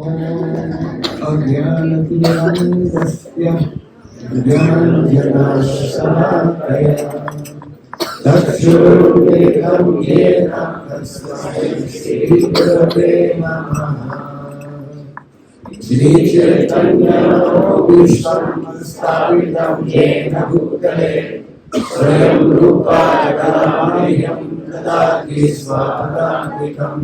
Ajnanatirandasya Jnanjanashalakaya Chakshurvedam yena tasmai Shri Gurave Namaha Shri Chaitanya Vishvam Sthapitam yena bhutale Swayam Rupa Kamayam Dadati Swadantikam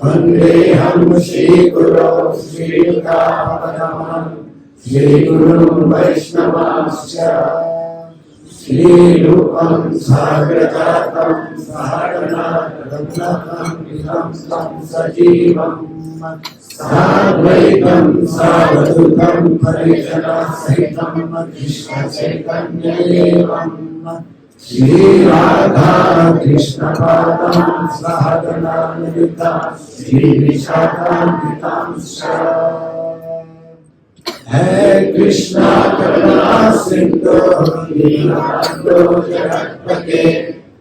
Vandeham Shri Guru Shri Yudapadam Shri Guru Vaishnavasya Shri Rupam Sagrajatam Sahagana Raghunatam Vitam Tam Sajivam Sadvaitam Savadutam Parijana Sahitam Krishna Chaitanya Devam Shri Radha Krishna Padam Sahagana Nidita Shri Vishakam Vitam Shra Hare Krishna Karuna Sindhu Leelando Jagatpate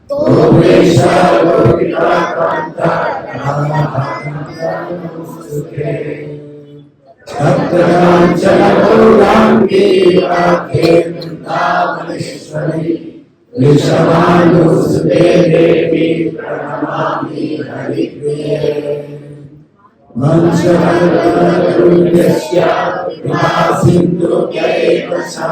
Gopesha Gopika Kanta Radha Sukhe Bhaktakanchana Gaurangi Radhe Vrindavaneshwari Vrishabhanusute Devi Pranamami Haripriye Vanchakalpatarubhyasya Sindhu Kaivacha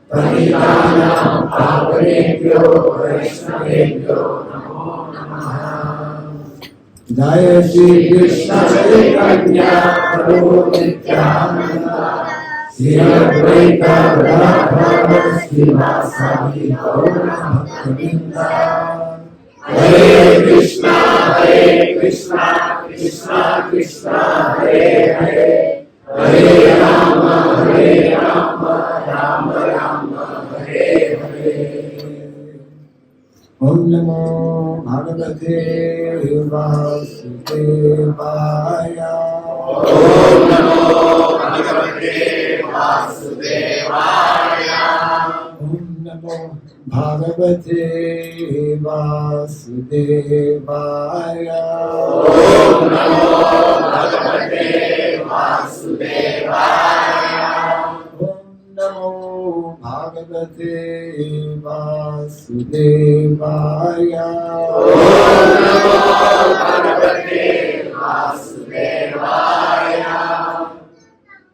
Paritanam Pavanebhyo Vaishnavebhyo Namo Namaha Jaya Shri Krishna Chaitanya Prabhu Nityananda Shri Advaita Radharama Srivasadi Gaura Bhaktivinoda Hare Krishna Krishna Krishna Hare Hare Hare Rama Rama Rama Hare Hare Om Namo Bhagavate Vasudevaya Om Namo Bhagavate Vasudevaya Om Namo Bhagavate Vasudevaya Om Namo Bhagavate Vasudevaya Om Namo Bhagavate Vasudevaya Om Namo Bhagavate Vasudevaya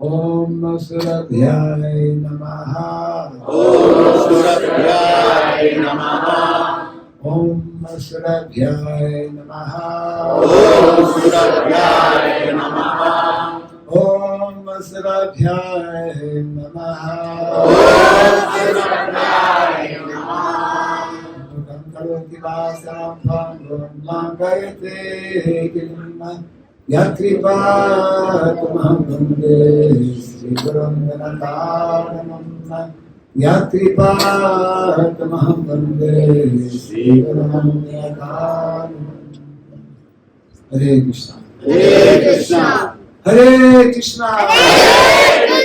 Om Surabhyay Namaha Om Surabhyay Namaha Om Surabhyay Namaha Om Surabhyay Namaha Om Surabhyay Namaha Om Surabhyay Namaha Karoti Vasam Bhangam Langayate Gilman Yatripatamam Vande Sri Gurum Ganataramam Yatripatamam Vande Sri Gurum Ganataramam Hare Krishna Hare Krishna Hare Krishna Hare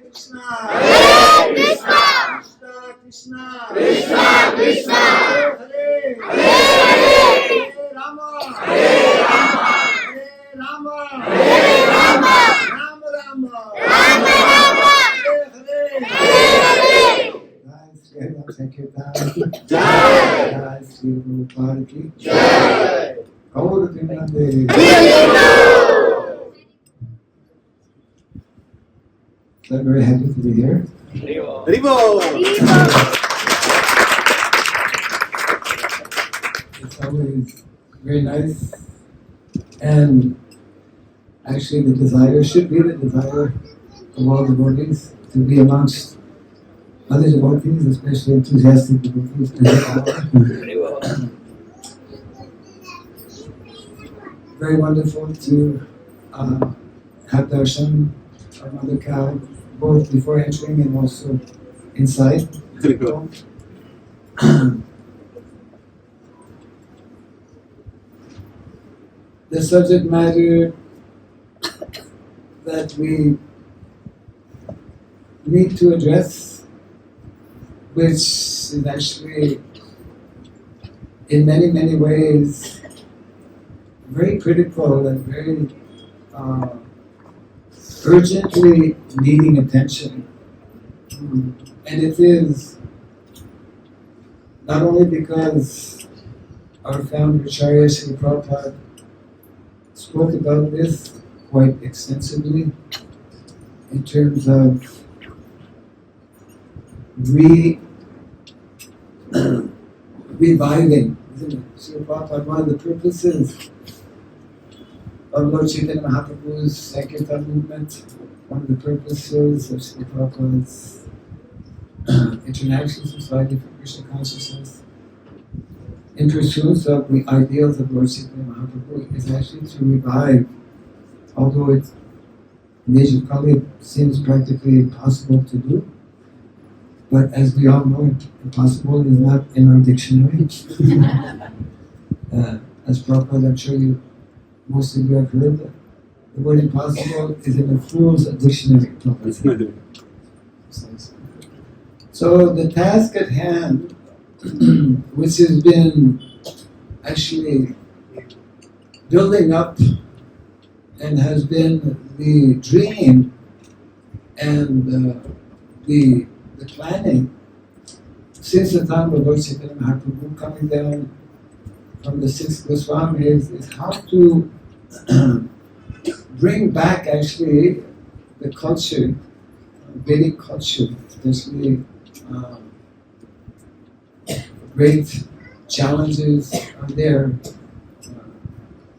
Krishna Hare Krishna Krishna Krishna Krishna Hare Hare Rama Hare Rama Rama Hare Rama Rama Rama Rama Rama Hare Hare Guys, get up, take your time. Jai Jai Sri Prabhupada ki Jai Gaur Vinande So I'm very happy to be here. Haribo! It's always very nice, and actually the desire should be the desire of all devotees to be amongst other devotees, especially enthusiastic devotees. Very wonderful to have darshan of Mother Cow, both before entering and also inside. The subject matter that we need to address, which is actually in many ways very critical and very urgently needing attention. And it is not only because our founder Acharya Sri Prabhupada spoke about this quite extensively in terms of reviving, isn't it? Sri Prabhupada, one of the purposes of Lord Chaitanya Mahaprabhu's Sankirtan movement, one of the purposes of Sri Prabhupada's International Society for Krishna Consciousness in pursuit of the ideals of Lord Chaitanya Mahaprabhu is actually to revive, although it probably seems practically impossible to do, but as we all know, impossible is not in our dictionary. As Prabhupada, I'm sure most of you have heard that the word impossible is in a fool's dictionary. So the task at hand, which has been actually building up and has been the dream and the planning since the time of Lord Chaitanya Mahaprabhu coming down from the 6 Goswamis, is how to bring back actually the culture, Vedic culture, especially great challenges are there.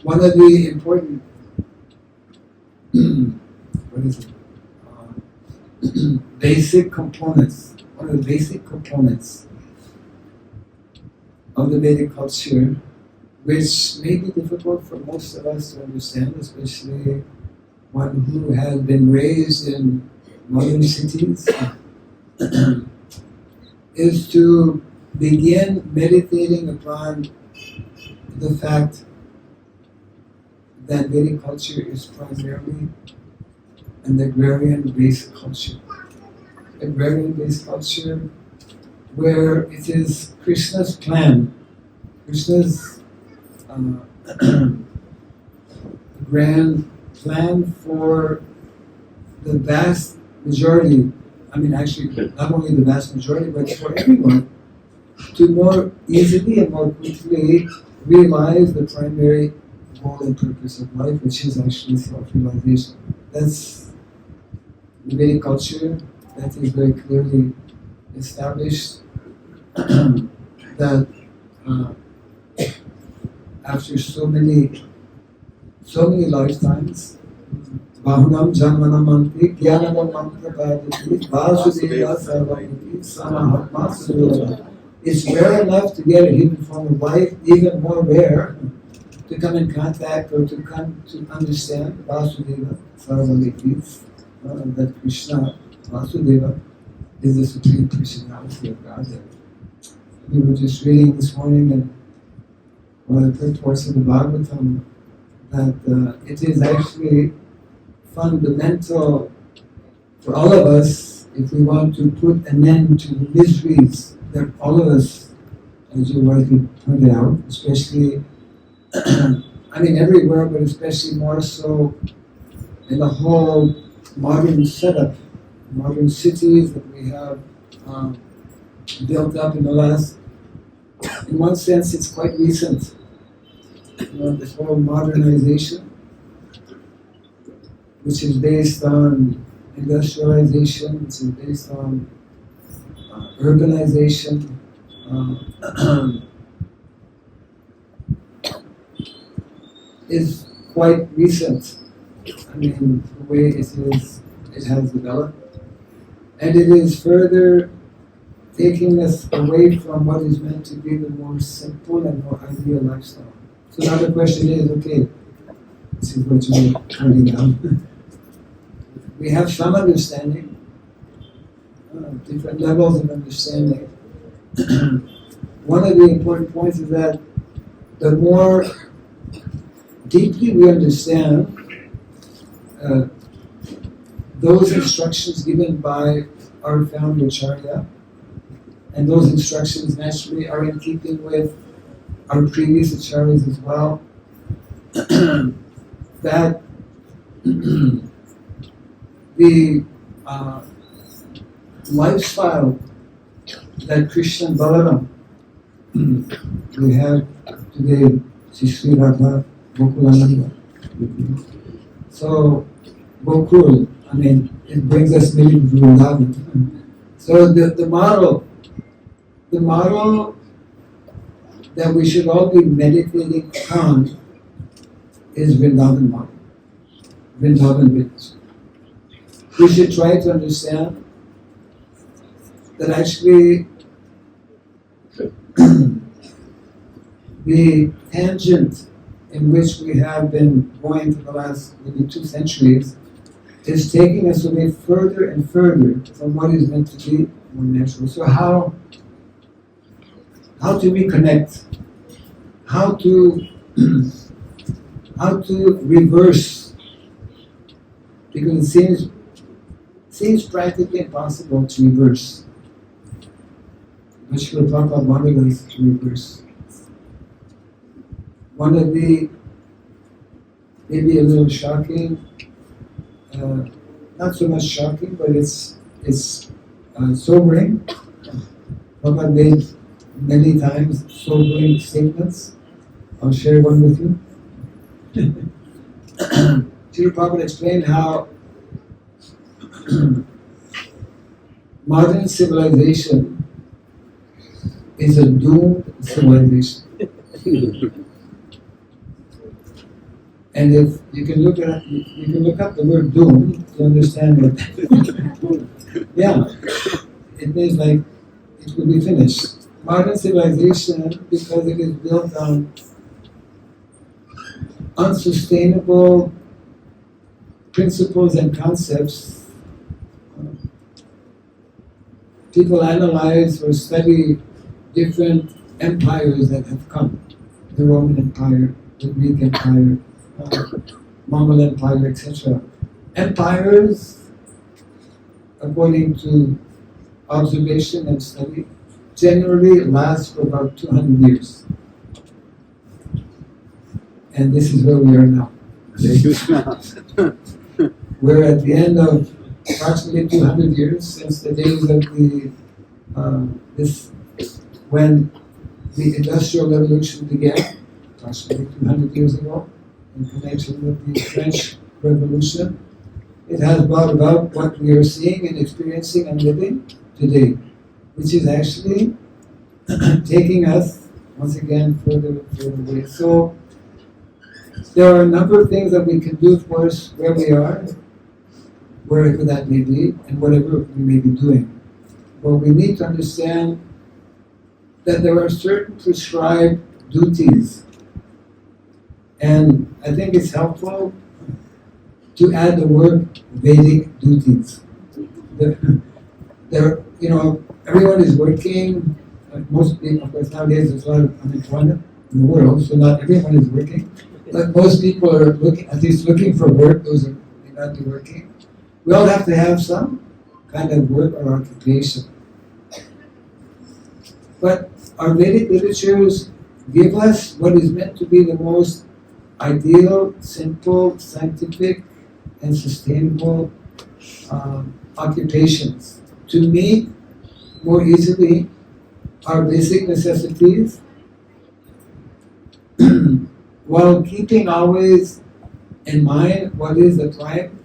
One of the important basic components, one of the basic components of the Vedic culture, which may be difficult for most of us to understand, especially one who has been raised in modern cities, is to begin meditating upon the fact that Vedic culture is primarily an agrarian-based culture. Agrarian-based culture where it is Krishna's plan, Krishna's grand plan for the vast majority, I mean actually not only the vast majority, but for everyone, to more easily and more quickly realize the primary goal and purpose of life, which is actually self-realization. That's the Vedic culture that is very clearly established that after so many lifetimes, Bahunam Janmanamanti Jnanam Mantra Padati Vasudeva Sarvamiti Samahatma Sudhava. It's rare enough to get a hidden form of life, even more rare to come in contact or to come to understand Vasudeva Sarvamiti, that Krishna, Vasudeva, is the Supreme Personality of Godhead. We were just reading this morning in one of the purports of the Bhagavatam that it is actually fundamental for all of us if we want to put an end to the miseries that all of us, as you rightly pointed out, especially, I mean everywhere, but especially more so in the whole modern setup, modern cities that we have built up in the last, in one sense it's quite recent, this whole modernization, which is based on industrialization, which is based on urbanization, is quite recent. I mean, the way it has developed. And it is further taking us away from what is meant to be the more simple and more ideal lifestyle. So now the question is, okay, this is what you were pointing out. We have some understanding, different levels of understanding. One of the important points is that the more deeply we understand those instructions given by our founder Acharya, and those instructions naturally are in keeping with our previous acharyas as well, that the lifestyle that Krishna and Balaram we have today, Sri Radha, Gokulananda. So, Gokul, I mean, it brings us maybe to Vrindavan. So the model that we should all be meditating on is Vrindavan model, Vrindavan village. We should try to understand that actually the tangent in which we have been going for the last maybe 2 centuries is taking us away further and further from what is meant to be more natural. So how to reconnect, how to reverse, because it seems practically impossible to reverse. But Srila Prabhupada wanted us to reverse. One of the maybe a little shocking, not so much shocking, but it's sobering. Prabhupada made many times sobering statements. I'll share one with you. Srila Prabhupada explained how modern civilization is a doomed civilization. And if you can look up the word doom to understand it. Yeah, it means like it will be finished. Modern civilization, because it is built on unsustainable principles and concepts, people analyze or study different empires that have come. The Roman Empire, the Greek Empire, Mongol Empire, etc. Empires, according to observation and study, generally last for about 200 years. And this is where we are now. We're at the end of approximately 200 years since the days of when the Industrial Revolution began, approximately 200 years ago, in connection with the French Revolution. It has brought about what we are seeing and experiencing and living today, which is actually taking us, once again, further away. So, there are a number of things that we can do for us where we are, wherever that may be, and whatever we may be doing. But we need to understand that there are certain prescribed duties. And I think it's helpful to add the word Vedic duties. Everyone is working. Most people, of course, nowadays there's a lot of unemployment in the world, so not everyone is working. But most people are looking for work. Those who may not be working. We all have to have some kind of work or occupation. But our Vedic literatures give us what is meant to be the most ideal, simple, scientific, and sustainable occupations to meet more easily our basic necessities while keeping always in mind what is the prime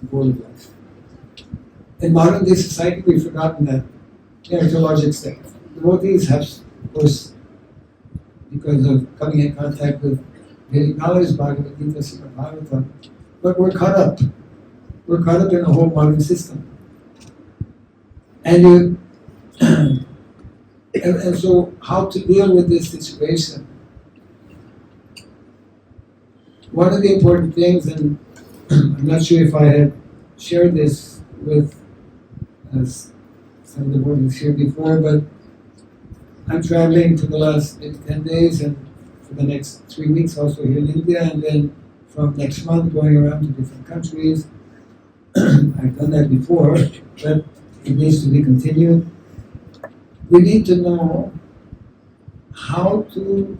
goal of life. In modern day society, we've forgotten that to a large extent. Devotees have, of course, because of coming in contact with Vedic knowledge, Bhagavad Gita, Srimad Bhagavatam, but we're caught up. We're caught up in a whole modern system. And so how to deal with this situation? One of the important things, and I'm not sure if I had shared this with some of the devotees here before, but I'm traveling for the last 10 days and for the next 3 weeks also here in India, and then from next month going around to different countries. I've done that before, but it needs to be continued. We need to know how to,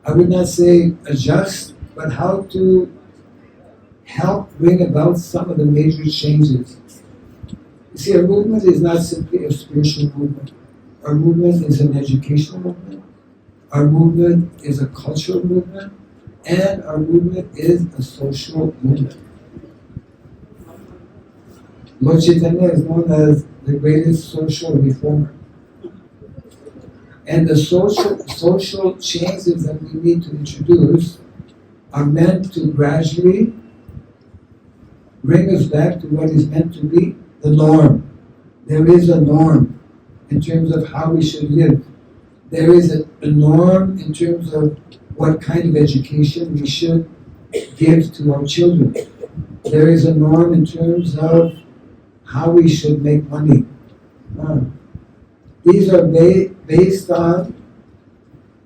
I would not say adjust, but how to help bring about some of the major changes. You see, our movement is not simply a spiritual movement. Our movement is an educational movement. Our movement is a cultural movement. And our movement is a social movement. Lord Chaitanya is known as the greatest social reformer. And the social changes that we need to introduce are meant to gradually bring us back to what is meant to be the norm. There is a norm in terms of how we should live. There is a norm in terms of what kind of education we should give to our children. There is a norm in terms of how we should make money. These are based on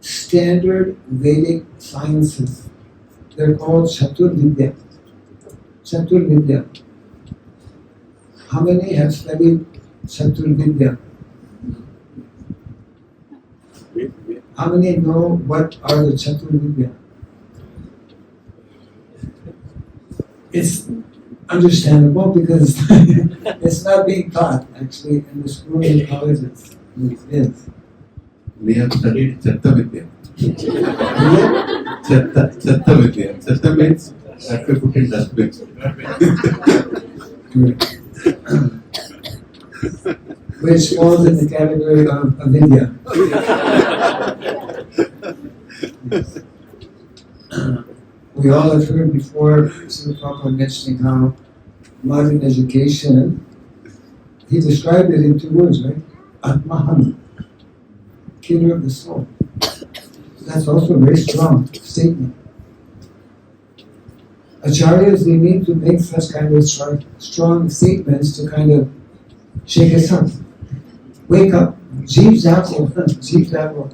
standard Vedic sciences. They're called Chatur Vidya. Chatur Vidya. How many have studied Chatur Vidya? How many know what are the Chatur Vidya? It's understandable because it's not being taught actually in the schools and colleges. It is. We have studied Chatta Vidya. Chatta Vidya. Chatta means that we put in dustbins. Which falls in the category of avidya. We all have heard before Srila Prabhupada mentioning how modern education, he described it in 2 words, right? Atmahan, killer of the soul. That's also a very strong statement. Acharyas, they need to make such kind of strong statements to kind of shake us up. Wake up, Jeev Javo, Jeev Javo.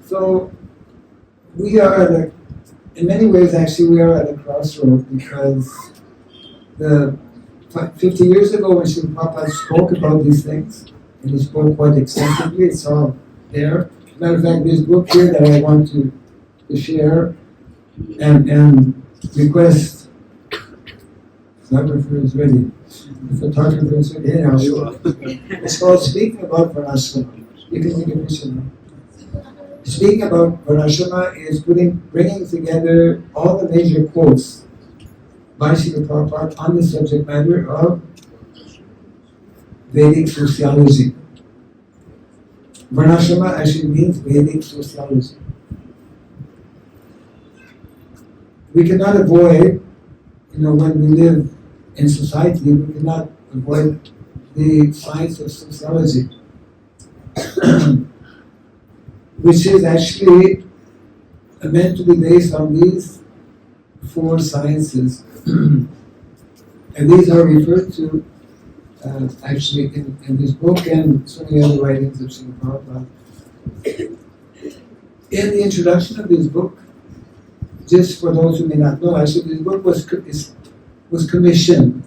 So, we are in many ways actually we are at a crossroad because 50 years ago when Srila Prabhupada spoke about these things, and he spoke quite extensively, it's all there. Matter of fact, this book here that I want to share and request, photographer is ready. The photographer is ready. Here, I'll show it. It's called Speaking About Varnashrama. You can take a picture now. Speaking about Varnashrama is bringing together all the major quotes by Srila Prabhupada on the subject matter of Vedic sociology. Varnashrama actually means Vedic sociology. We cannot avoid, when we live in society, we cannot avoid the science of sociology, which is actually meant to be based on these 4 sciences. And these are referred to actually in this book and so many other writings of Srila Prabhupada. In the introduction of this book, just for those who may not know, actually this book was commissioned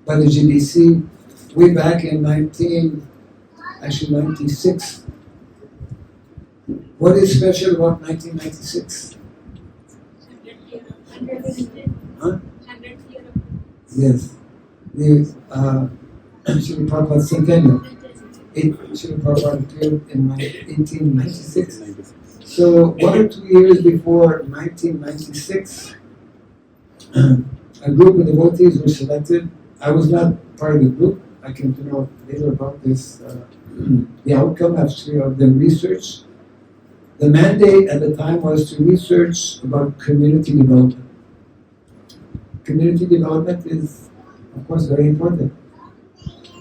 by the GBC way back in 1996. What is special about 1996? Huh? Yes. The Srila Prabhupada Centennial. Srila Prabhupada appeared in 1896. So 1 or 2 years before 1996, a group of devotees were selected. I was not part of the group. I came to know later about this, the outcome actually of the research. The mandate at the time was to research about community development. Community development is, of course, very important.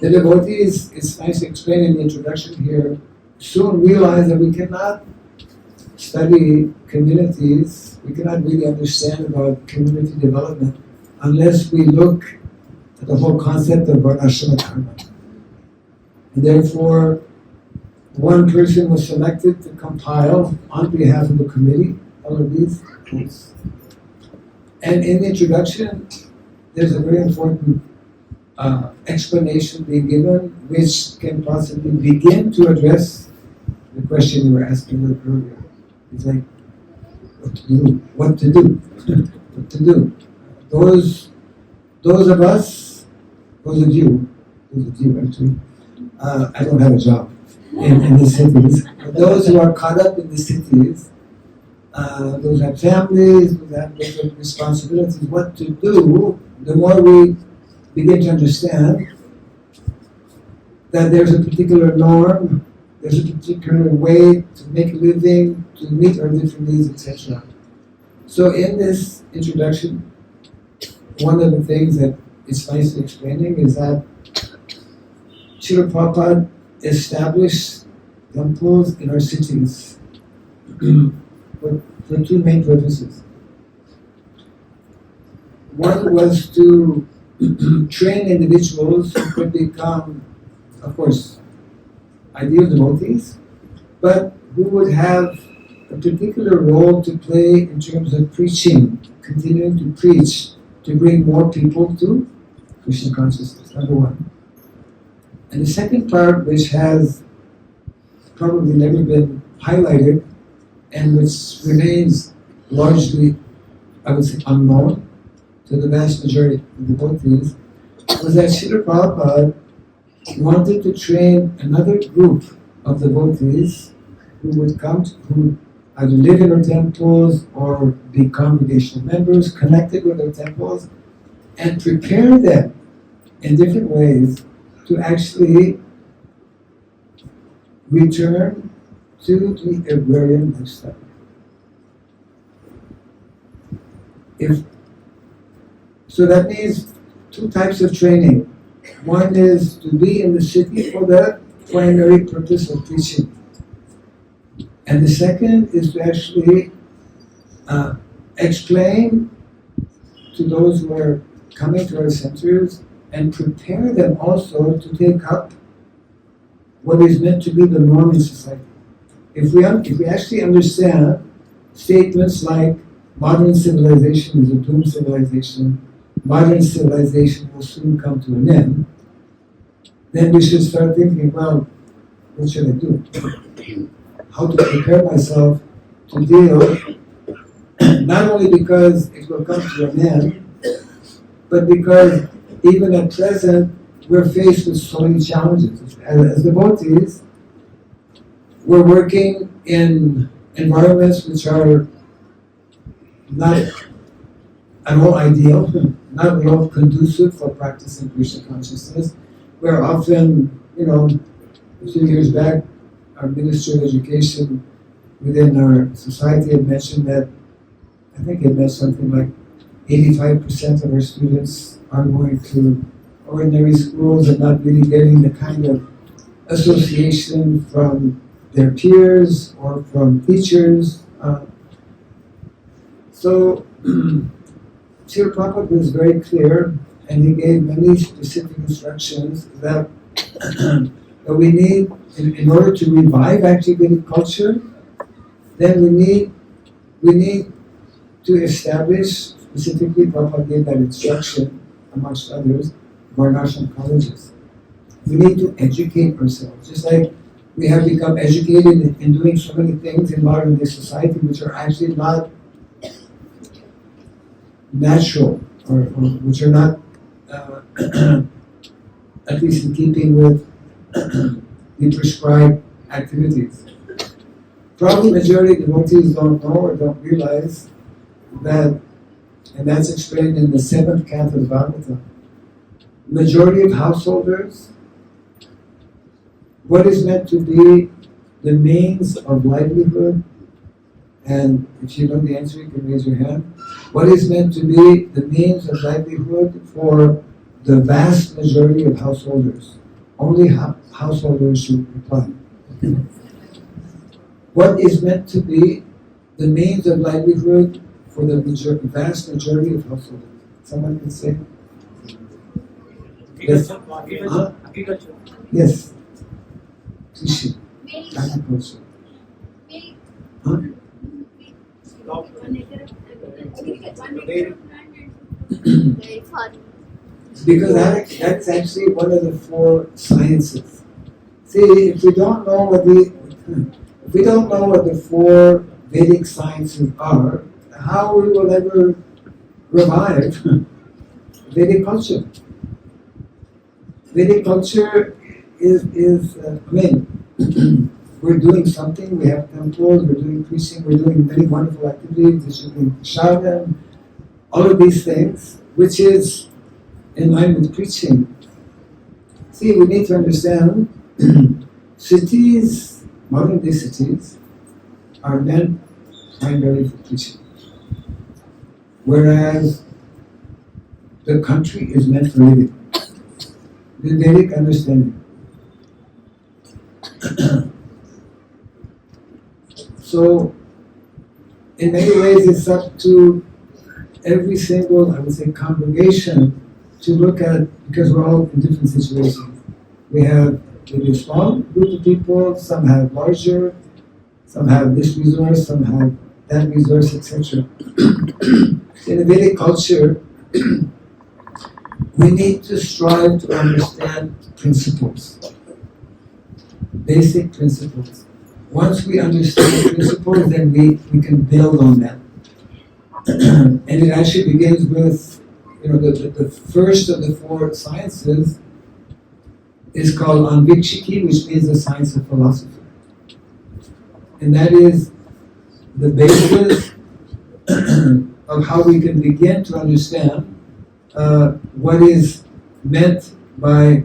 The devotees, it's nice to explain in the introduction here, soon realized that we cannot study communities, we cannot really understand about community development unless we look at the whole concept of Varnashrama Dharma. And therefore, one person was selected to compile on behalf of the committee all of these books. And in the introduction, there's a very important explanation being given which can possibly begin to address the question you were asking earlier. It's like, what to do? What to to do. Those of us, those of you actually, I don't have a job in the cities. But those who are caught up in the cities, those have families, those have different responsibilities, what to do, the more we begin to understand that there's a particular norm, there's a particular way to make a living, to meet our different needs, etc. So in this introduction, one of the things that it's nicely explaining is that Srila Prabhupada established temples in our cities for two main purposes. One was to train individuals who could become, of course, ideal devotees, but who would have a particular role to play in terms of preaching, continuing to preach, to bring more people to Krishna consciousness, number one. And the second part, which has probably never been highlighted, and which remains largely, I would say, unknown to the vast majority of devotees, was that Srila Prabhupada wanted to train another group of devotees who would come, who would either live in our temples or be congregational members, connected with our temples, and prepare them in different ways to actually return to the agrarian lifestyle. So that means two types of training. One is to be in the city for the primary purpose of preaching. And the second is to actually explain to those who are coming to our centers and prepare them also to take up what is meant to be the norm in society. If we actually understand statements like modern civilization is a doomed civilization, modern civilization will soon come to an end, then we should start thinking, well, what should I do? How to prepare myself to deal, not only because it will come to an end, but because even at present, we're faced with so many challenges. As devotees, we're working in environments which are not at all ideal, not at all conducive for practicing Krishna consciousness. We're often, a few years back, our Minister of Education within our society had mentioned that, I think it meant something like 85% of our students are going to ordinary schools and not really getting the kind of association from their peers or from teachers. So Srila Prabhupada was very clear, and he gave many specific instructions that we need, in order to revive activated culture, then we need to establish, specifically Prabhupada gave that instruction, amongst others, Varnashrama colleges. We need to educate ourselves, just like we have become educated in doing so many things in modern day society which are actually not natural, or which are not, at least in keeping with the prescribed activities. Probably majority of devotees don't know or don't realize that, and that's explained in the 7th canto of Bhagavatam. Majority of householders, what is meant to be the means of livelihood, and if you know the answer, you can raise your hand. What is meant to be the means of livelihood for the vast majority of householders? Only householders should reply. What is meant to be the means of livelihood for the vast majority of householders? Someone can say? Yes. Huh? Yes. Krishi. Agriculture. Huh? Because that's actually one of the 4 sciences. See, if we don't know what the 4 Vedic sciences are, how we will ever revive Vedic culture. Vedic culture is we're doing something, we have temples, we're doing preaching, we're doing many wonderful activities, distributing Shardam, all of these things, which is in line with preaching. See, we need to understand cities, modern day cities, are meant primarily for preaching. Whereas the country is meant for living. The Vedic understanding. So, in many ways, it's up to every single, I would say, congregation to look at, because we're all in different situations. We have maybe a small group of people, some have larger, some have this resource, some have that resource, etc. In the Vedic culture, we need to strive to understand principles, basic principles. Once we understand principles, then we can build on that. And it actually begins with, the first of the four sciences is called Anvikshiki, which means the science of philosophy. And that is the basis of how we can begin to understand what is meant by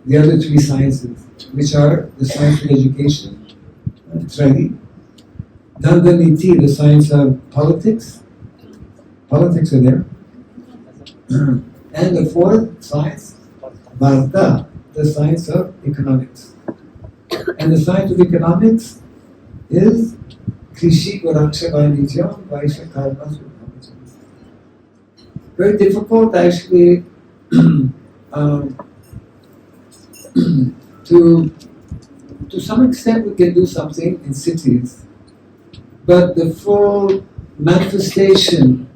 the other three sciences, which are the science of education, Tragi, Dandaniti, the science of politics are there, and the fourth science, Varta, the science of economics. And the science of economics is Krishi Goraksha Vainijyam Vaisha Karma. Very difficult actually to some extent we can do something in cities, but the full manifestation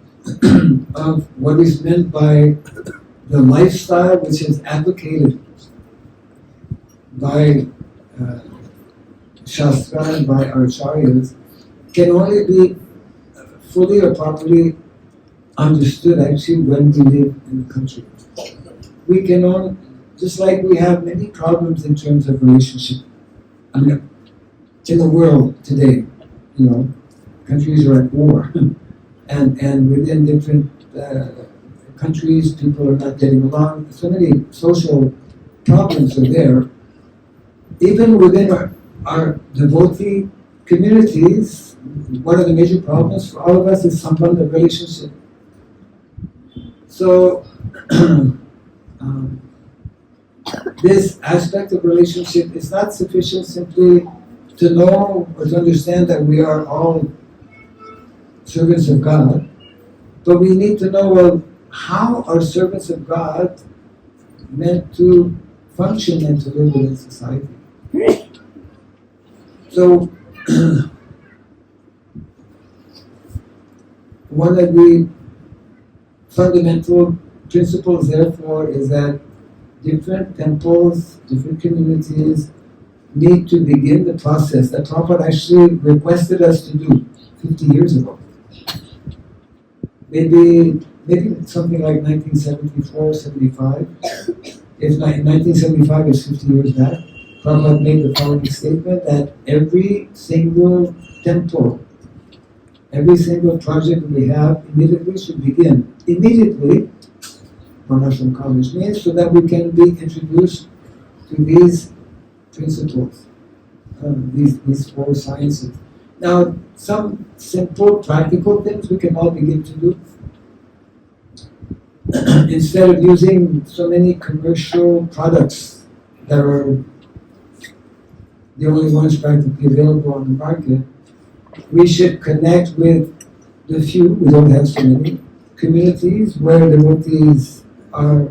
of what is meant by the lifestyle which is advocated by Shastra and by our acharyas can only be fully or properly understood actually when we live in the country. We cannot, just like we have many problems in terms of relationship. I mean, in the world today, countries are at war, and within different countries, people are not getting along. So many social problems are there. Even within our devotee communities, one of the major problems for all of us is sambandha, relationship. So, this aspect of relationship is not sufficient simply to know or to understand that we are all servants of God, but we need to know, well, how are servants of God meant to function and to live within society? So, one of the fundamental principles, therefore, is that different temples, different communities need to begin the process that Prabhupada actually requested us to do 50 years ago. Maybe something like 1974, 75. If 1975 is 50 years back, Prabhupada made the following statement that every single temple, every single project that we have immediately should begin. Immediately, Varnashrama College means so that we can be introduced to these principles, these four sciences. Now, some simple, practical things we can all begin to do. Instead of using so many commercial products that are the only ones practically available on the market, we should connect with the few, we don't have so many, communities where devotees are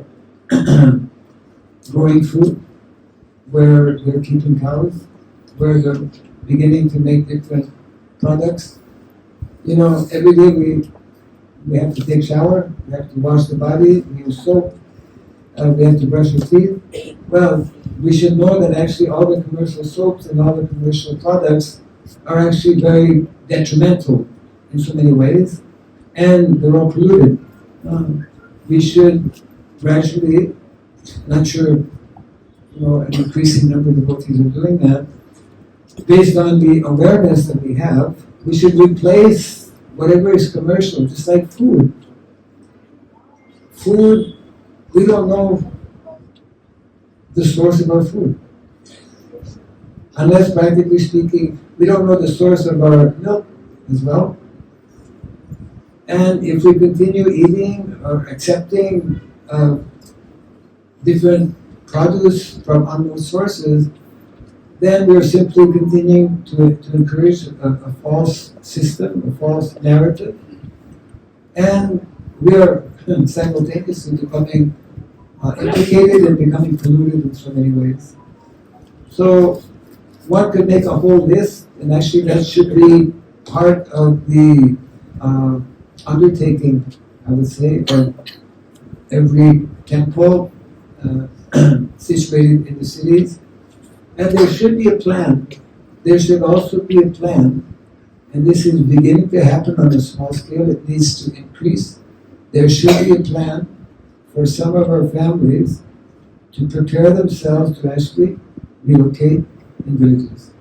growing food, where they're keeping cows, where they're beginning to make different products. Every day we have to take a shower, we have to wash the body, we use soap, we have to brush our teeth. Well, we should know that actually all the commercial soaps and all the commercial products are actually very detrimental in so many ways, and they're all polluted. we should gradually, not sure, an increasing number of devotees are doing that, based on the awareness that we have, we should replace whatever is commercial, just like food. Food, we don't know the source of our food. Unless, practically speaking, we don't know the source of our milk as well. And if we continue eating or accepting different produce from unknown sources, then we're simply continuing to encourage a false system, a false narrative, and we are simultaneously becoming implicated and becoming polluted in so many ways. So one could make a whole list, and actually that should be part of the undertaking, I would say, of every temple situated in the cities. And there should be a plan. There should also be a plan, and this is beginning to happen on a small scale. It needs to increase. There should be a plan for some of our families to prepare themselves to actually relocate in villages.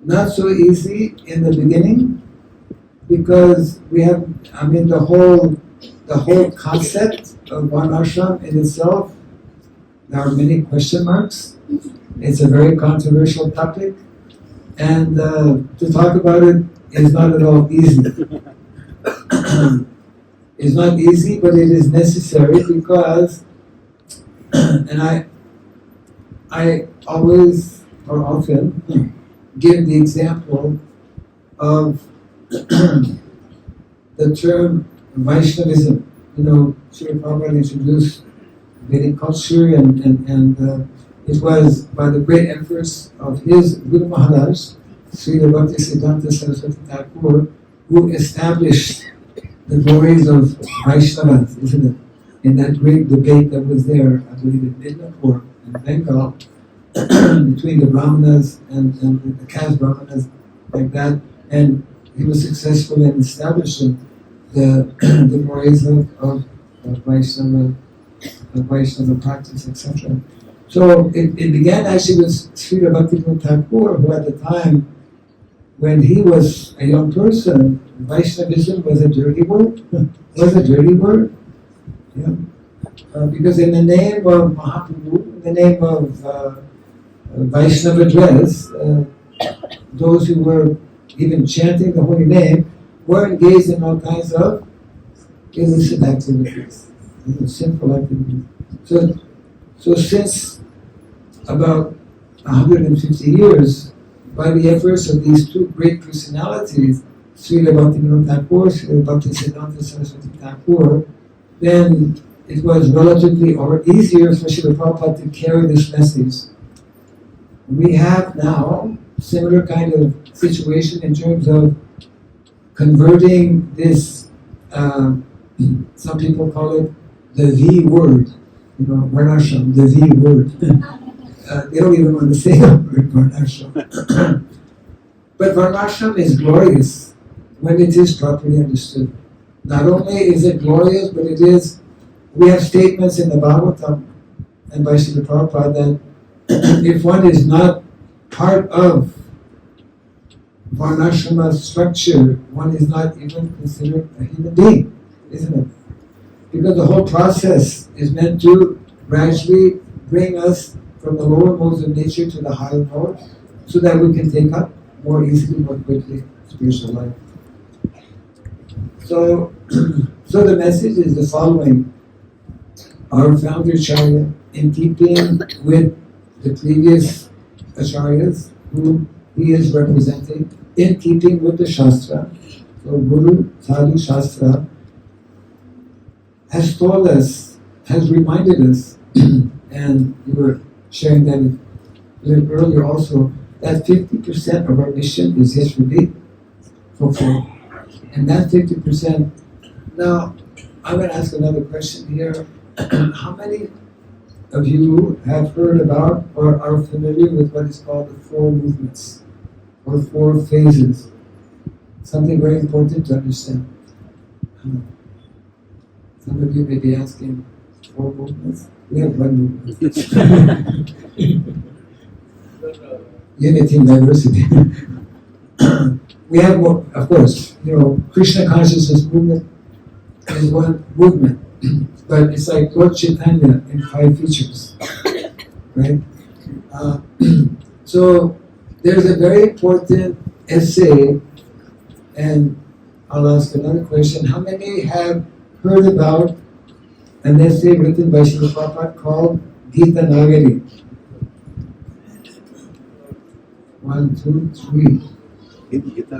Not so easy in the beginning, because we have, the whole concept of Varnashram in itself, there are many question marks. It's a very controversial topic, and to talk about it is not at all easy. It's not easy, but it is necessary because, and I always or often give the example of the term Vaishnavism. Srila Prabhupada introduced Vedic culture, and it was by the great efforts of his Guru Maharaj, Srila Bhaktisiddhanta Saraswati Thakur, who established the glories of Vaishnavas, isn't it? In that great debate that was there, I believe in Midnapur in Bengal, between the Brahmanas and the caste Brahmanas, like that, and he was successful in establishing the glories of Vaishnava practice, etc. So it began actually with Srila Bhaktivinoda Thakur, who at the time, when he was a young person, Vaishnavism was a dirty word. Was a dirty word. Yeah. Because in the name of Mahaprabhu, in the name of Vaishnava dress, those who were even chanting the holy name were engaged in all kinds of illicit activities, sinful activities. So since about 150 years, by the efforts of these two great personalities, Srila Bhaktivinoda Thakur, Srila Bhaktisiddhanta Saraswati Thakur, then it was relatively easier for Srila Prabhupada to carry this message. We have now similar kind of situation in terms of converting this, some people call it the V word, Varnashram, the V word. They don't even want to say the word Varnashram. But Varnashram is glorious when it is properly understood. Not only is it glorious, but we have statements in the Bhagavatam and by Srila Prabhupada that if one is not part of Varnashrama structure, one is not even considered a human being, isn't it? Because the whole process is meant to gradually bring us from the lower modes of nature to the higher mode, so that we can take up more easily, more quickly spiritual life. So the message is the following. Our founder Acharya, in keeping with the previous Acharyas whom he is representing, in keeping with the Shastra, so Guru, Sadhu, Shastra, has told us, has reminded us, and we were sharing that a little earlier also, that 50% of our mission is yet to be fulfilled. And that 50%, now I'm going to ask another question here. How many of you have heard about or are familiar with what is called the four movements or 4 phases. Something very important to understand. Some of you may be asking, 4 movements? We have 1 movement. Unity and diversity. We have, of course, Krishna consciousness movement is 1 movement, but it's like Lord Chaitanya in 5 features, right? So there's a very important essay, and I'll ask another question. How many have heard about an essay written by Srila Prabhupada called Gita Nagari? 1, 2, 3. Gita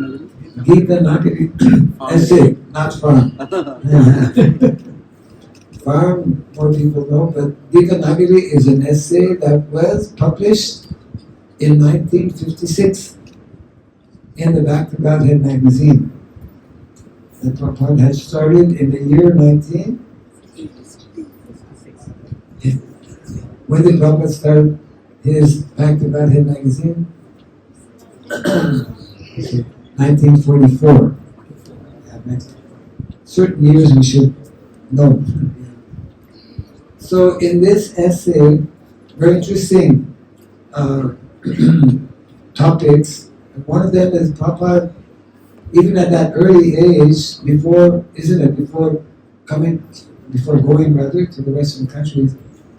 Nagari essay, not farm. Farm, more people know, but Gita Nagari is an essay that was published in 1956 in the Bhakti magazine. The Prabhupada had started in the year 19. When did Prabhupada start his Bhakti magazine? 1944. Certain years we should know. So in this essay, very interesting topics. One of them is Prabhupada, even at that early age, before going to the Western countries,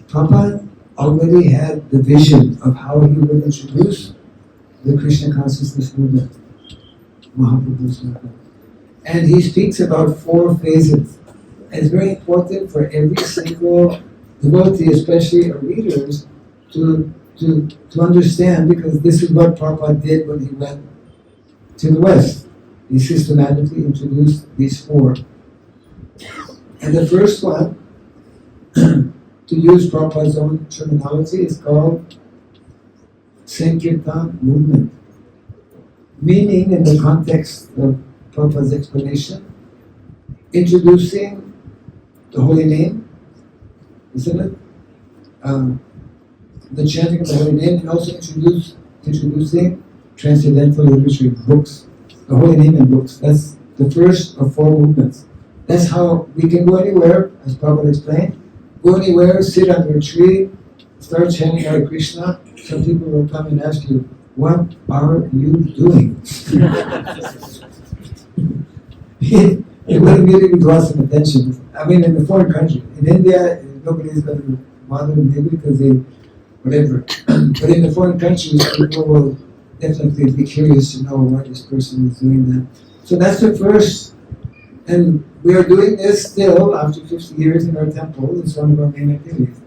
Prabhupada already had the vision of how he would introduce the Krishna consciousness movement, Mahaprabhu's movement. And he speaks about 4 phases. And it's very important for every single devotee, especially our readers, to understand, because this is what Prabhupada did when he went to the West. He systematically introduced these 4. And the first one, to use Prabhupada's own terminology, is called Sankirtan movement. Meaning, in the context of Prabhupada's explanation, introducing the holy name, isn't it? The chanting of the holy name, and also introducing transcendental literature, books, the holy name and books. That's the first of 4 movements. That's how we can go anywhere, as Prabhupada explained. Go anywhere, sit under a tree, start chanting Hare Krishna. Some people will come and ask you, what are you doing? It will immediately draw some attention. I mean, in a foreign country. In India, nobody's going to bother maybe because they, whatever. But in the foreign countries, people will definitely be curious to know why this person is doing that. So that's the first. And we are doing this still after 50 years in our temple. It's one of our main activities.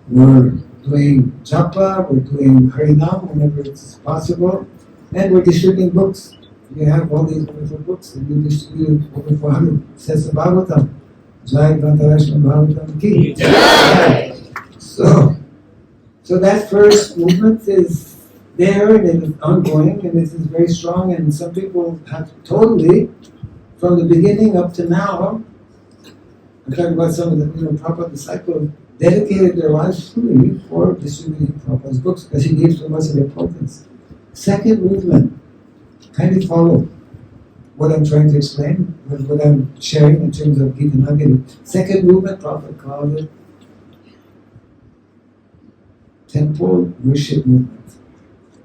We're doing japa, we're doing harinam whenever it's possible, and we're distributing books. We have all these wonderful books, and we distribute over 400 sets of Bhagavatam. Jai Varnashrama Bhagavatam ki. So that first movement is there and it is ongoing, and it is very strong, and some people have totally, from the beginning up to now, I'm talking about some of the Prabhupada disciples, dedicated their lives fully for distributing Prabhupada's books because he gave so much of importance. Second movement, kind of follow what I'm trying to explain, what I'm sharing in terms of Gita Nagari. Second movement, Prabhupada called it temple worship movement.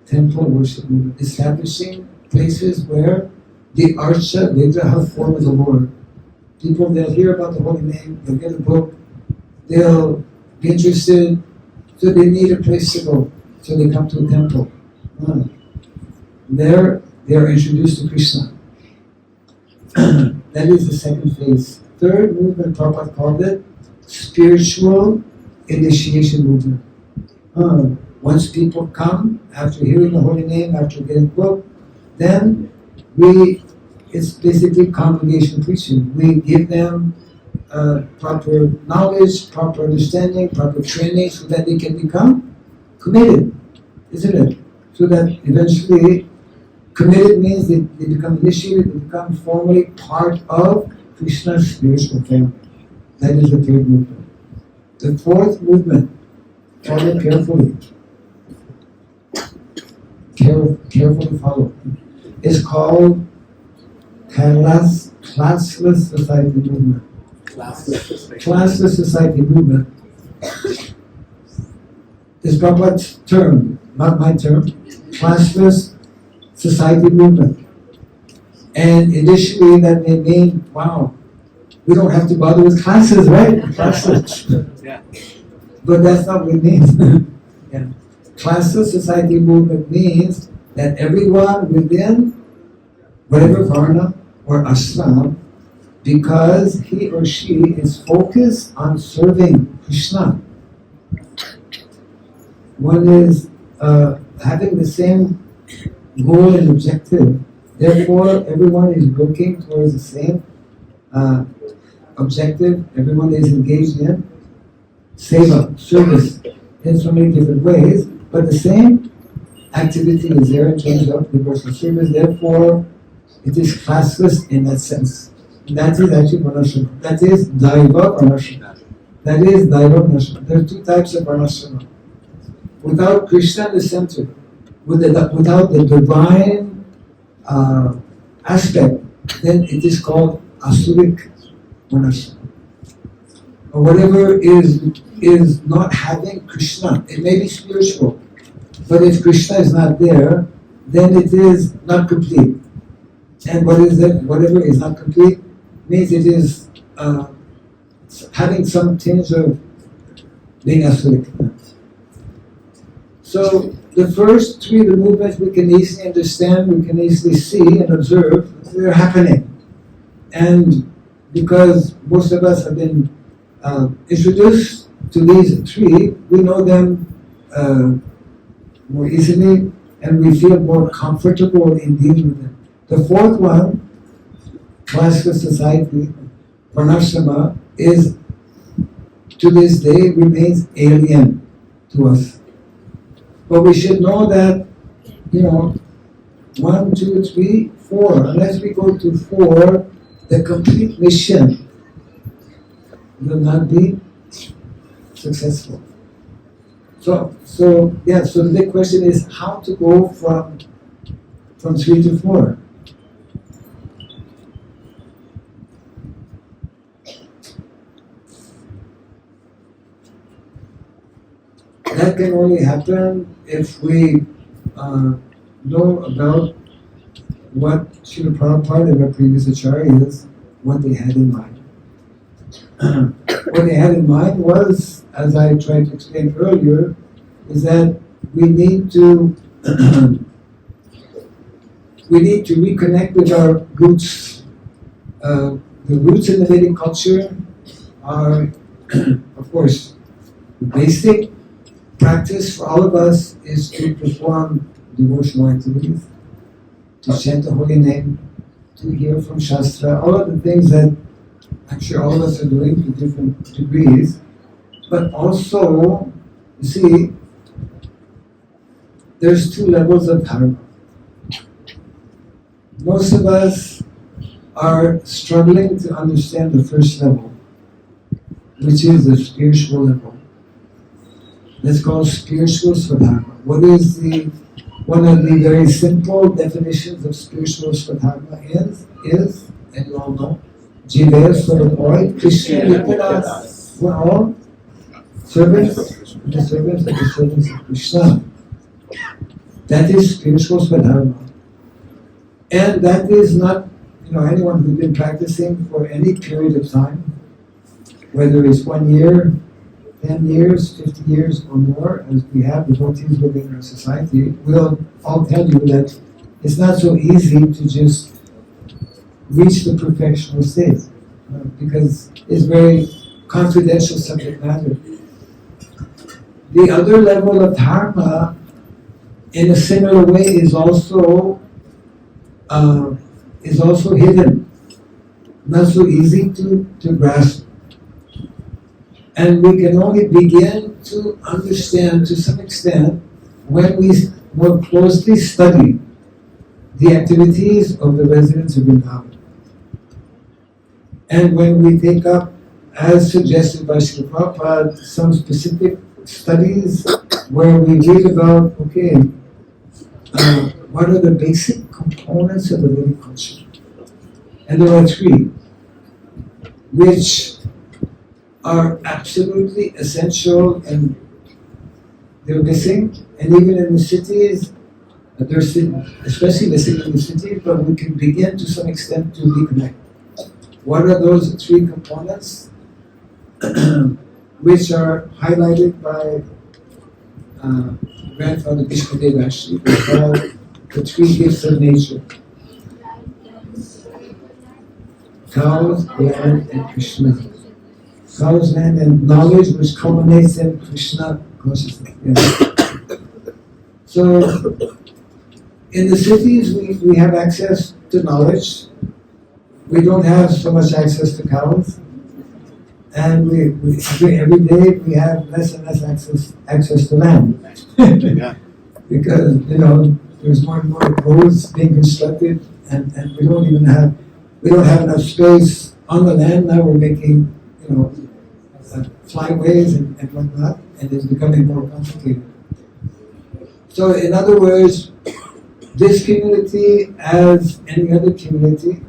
Temple worship movement, establishing places where the Archa Vigraha form of the Lord. People, they'll hear about the holy name, they'll get a book, they'll be interested, so they need a place to go. So they come to a temple. There, they are introduced to Krishna. That is the second phase. Third movement, Prabhupada called it spiritual initiation movement. Once people come, after hearing the holy name, after getting a book, then it's basically congregation preaching. We give them proper knowledge, proper understanding, proper training so that they can become committed, isn't it? So that eventually, committed means they become initiated, they become formally part of Krishna's spiritual family. That is the third movement. The fourth movement, follow carefully. Carefully follow. is called classless society movement. Classless society movement is Prabhupada's term, not my term. Classless society movement. And initially that may mean, wow, we don't have to bother with classes, right? Classes. Yeah. But that's not what it means. Yeah. Classless society movement means that everyone within whatever varna or ashram, because he or she is focused on serving Krishna, one is having the same goal and objective. Therefore, everyone is working towards the same objective. Everyone is engaged in seva, service, in so many different ways, but the same activity is there in terms of devotional service. Therefore, it is classless in that sense. And that is actually Varnashrama. That is Daiva Varnashrama. That is Daiva Varnashrama. There are two types of Varnashrama. Without Krishna in the center, without the divine aspect, then it is called Asuric Varnashrama. Or whatever is not having Krishna. It may be spiritual, but if Krishna is not there, then it is not complete. And what is it? Whatever is not complete means it is having some tinge of being asuric. So the first three of the movements we can easily understand, we can easily see and observe, they're happening. And because most of us have been introduced to these three, we know them more easily and we feel more comfortable in dealing with them. The fourth one, classless society, Varnashrama, is to this day remains alien to us. But we should know that, 1, 2, 3, 4, unless we go to 4, the complete mission will not be successful. So the big question is how to go from 3 to 4. That can only happen if we know about what Srila Prabhupada and our previous acharyas, what they had in mind. What they had in mind was, as I tried to explain earlier, is that we need to reconnect with our roots. The roots in the Vedic culture are, of course, the basic practice for all of us is to perform devotional activities, to chant the holy name, to hear from Shastra, all of the things that I'm sure all of us are doing to different degrees. But also, you see, there's two levels of dharma. Most of us are struggling to understand the first level, which is the spiritual level. Let's call spiritual Swadharma. What is one of the very simple definitions of spiritual Swadharma is, and you all know, Jive Swadharma, Krishna Nityadas. We're all servants, the servants of the servants of Krishna. That is spiritual Swadharma. And that is not, anyone who's been practicing for any period of time, whether it's 1 year, 10 years, 50 years or more, as we have devotees within our society, will all tell you that it's not so easy to just reach the perfectional state, because it's very confidential subject matter. The other level of dharma, in a similar way, is also hidden, not so easy to grasp. And we can only begin to understand to some extent when we more closely study the activities of the residents of Vrindavan. And when we take up, as suggested by Srila Prabhupada, some specific studies where we read about, what are the basic components of the Vedic culture. And there are three, which are absolutely essential and they're missing. And even in the cities, they're especially missing in the cities, but we can begin to some extent to reconnect. What are those three components? Which are highlighted by Grandfather Vishnudev actually. They're called the three gifts of nature. Cows, land, and Krishna. Cows, land, and knowledge, which culminates in Krishna consciousness. Yeah. So, in the cities, we have access to knowledge. We don't have so much access to cows. And every day we have less and less access to land. Yeah. Because, there's more and more roads being constructed and we don't have enough space on the land. Now we're making, flyways and whatnot, and it's becoming more complicated. So in other words, this community, as any other community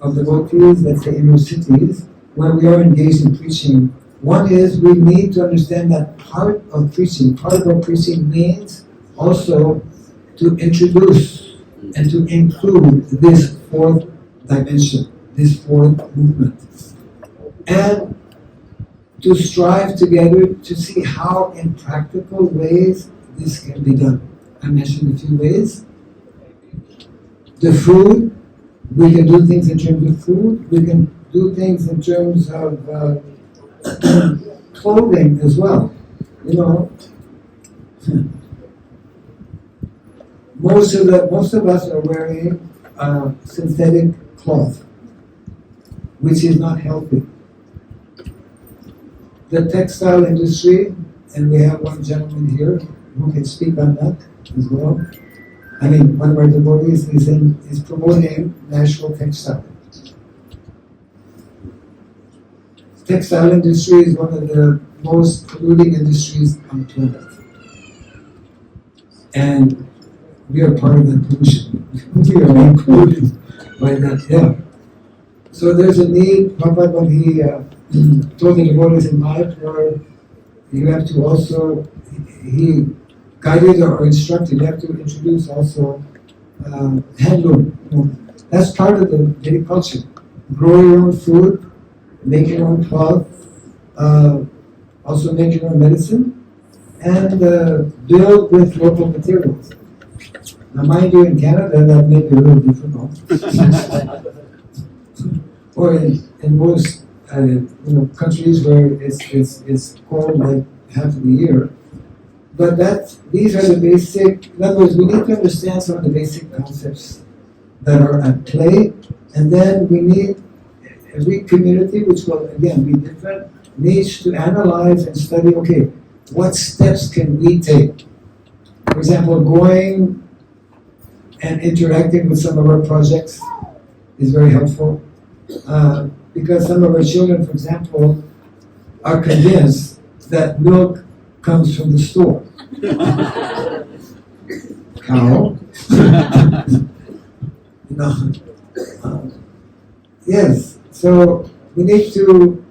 of devotees, let's say in our cities, where we are engaged in preaching, one is we need to understand that part of preaching means also to introduce and to include this fourth dimension, this fourth movement. And to strive together to see how in practical ways this can be done. I mentioned a few ways. The food, we can do things in terms of food, we can do things in terms of clothing as well. Most of us are wearing synthetic cloth, which is not healthy. The textile industry, and we have one gentleman here who can speak on that as well. I mean, one of our devotees is promoting natural textile. Textile industry is one of the most polluting industries on the planet. And we are part of that pollution. We are included by that, yeah. So there's a need, Prabhupada, when he told the devotees in Mayapur, you have to also, he guided or instructed, you have to introduce also handloom. That's part of the Vedic culture. Grow your own food, make your own cloth, also make your own medicine, and build with local materials. Now, mind you, in Canada, that may be a little difficult. Or in most countries where it's cold like half of the year. But these are the basic, in other words, we need to understand some of the basic concepts that are at play, and then we need, every community, which will again be different, needs to analyze and study, okay, what steps can we take? For example, going and interacting with some of our projects is very helpful. Because some of our children, for example, are convinced that milk comes from the store. Cow. Yes, so we need to,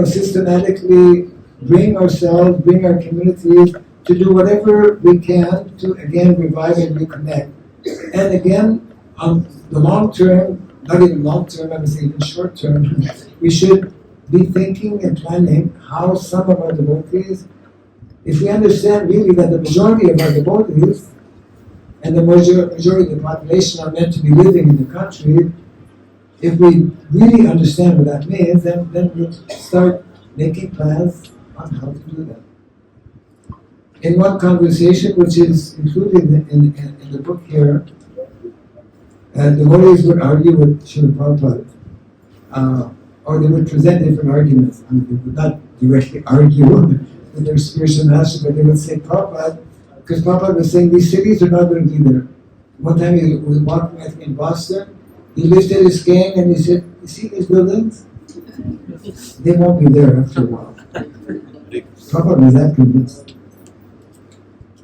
systematically bring ourselves, bring our communities to do whatever we can to again revive and reconnect. And again, on the long term, not even long term, I would say even short term, we should be thinking and planning how some of our devotees, if we understand really that the majority of our devotees and the majority of the population are meant to be living in the country, if we really understand what that means, then we'll start making plans on how to do that. In one conversation, which is included in the book here, devotees would argue with Srila Prabhupada, or they would present different arguments. I mean, they would not directly argue with their spiritual master, but they would say, Prabhupada, because Prabhupada was saying these cities are not going to be there. One time he was walking, I think, in Boston, he lifted his cane and he said, you see these buildings? They won't be there after a while. Prabhupada was that convinced.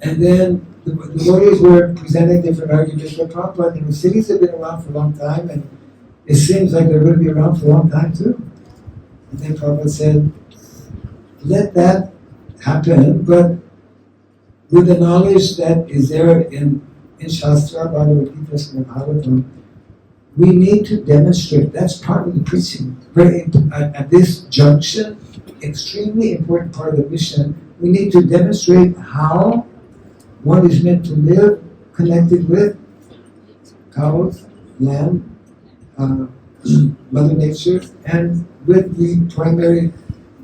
And then the devotees were presenting different arguments for Prabhupada. Cities have been around for a long time, and it seems like they're going to be around for a long time too. And then Prabhupada said, let that happen, but with the knowledge that is there in Shastra, Bhagavad Gita, and Bhagavatam, we need to demonstrate. That's part of the preaching. At this junction, extremely important part of the mission, we need to demonstrate how one is meant to live connected with cows, land, Mother Nature, and with the primary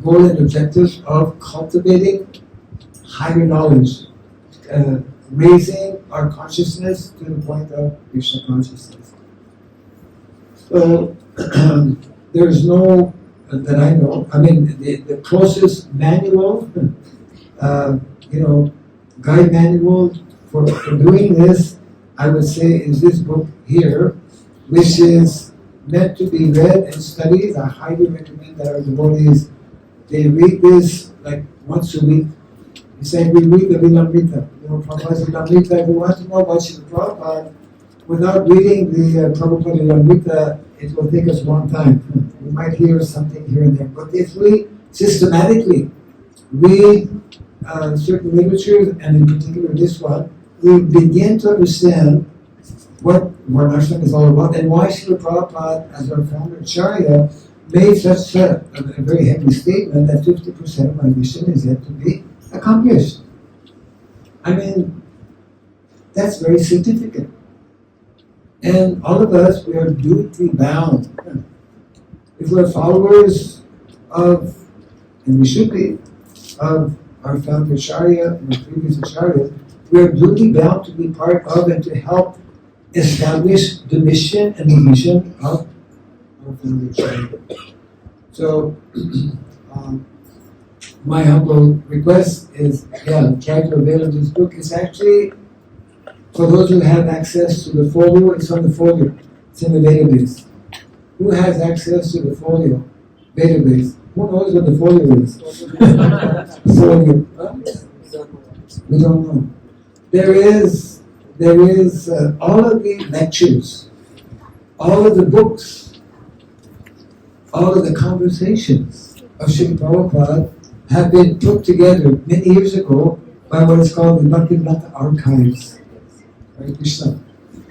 goal and objectives of cultivating higher knowledge, raising our consciousness to the point of Krishna consciousness. So there's no, that I know, I mean, the closest manual, guide manual for doing this, I would say, is this book here, which is meant to be read and studied. I highly recommend that our devotees, they read this like once a week. It's like we read the Vilamrita. Prabhupada's Vilamrita, if you want to know about Srila Prabhupada, without reading the Prabhupada Vilamrita, it will take us a long time. We might hear something here and there. But if we systematically read certain literatures, and in particular this one, we begin to understand what Varnashrama is all about and why Srila Prabhupada, as our founder Acharya, made such a very heavy statement that 50% of my mission is yet to be accomplished. I mean, that's very significant. And all of us, we are duty bound. If we're followers of, and we should be, of our founder Acharya and our previous Acharyas, we are duty bound to be part of and to help establish the mission and the vision of our founder Acharya. So, my humble request is, try to avail of this book. It's actually, for those who have access to the folio, it's on the folio. It's in the database. Who has access to the folio database? Who knows what the folio is? Folio. Huh? We don't know. There is all of the lectures, all of the books, all of the conversations of Srila Prabhupada have been put together many years ago by what is called the Bhakti Archives. Hare Krishna.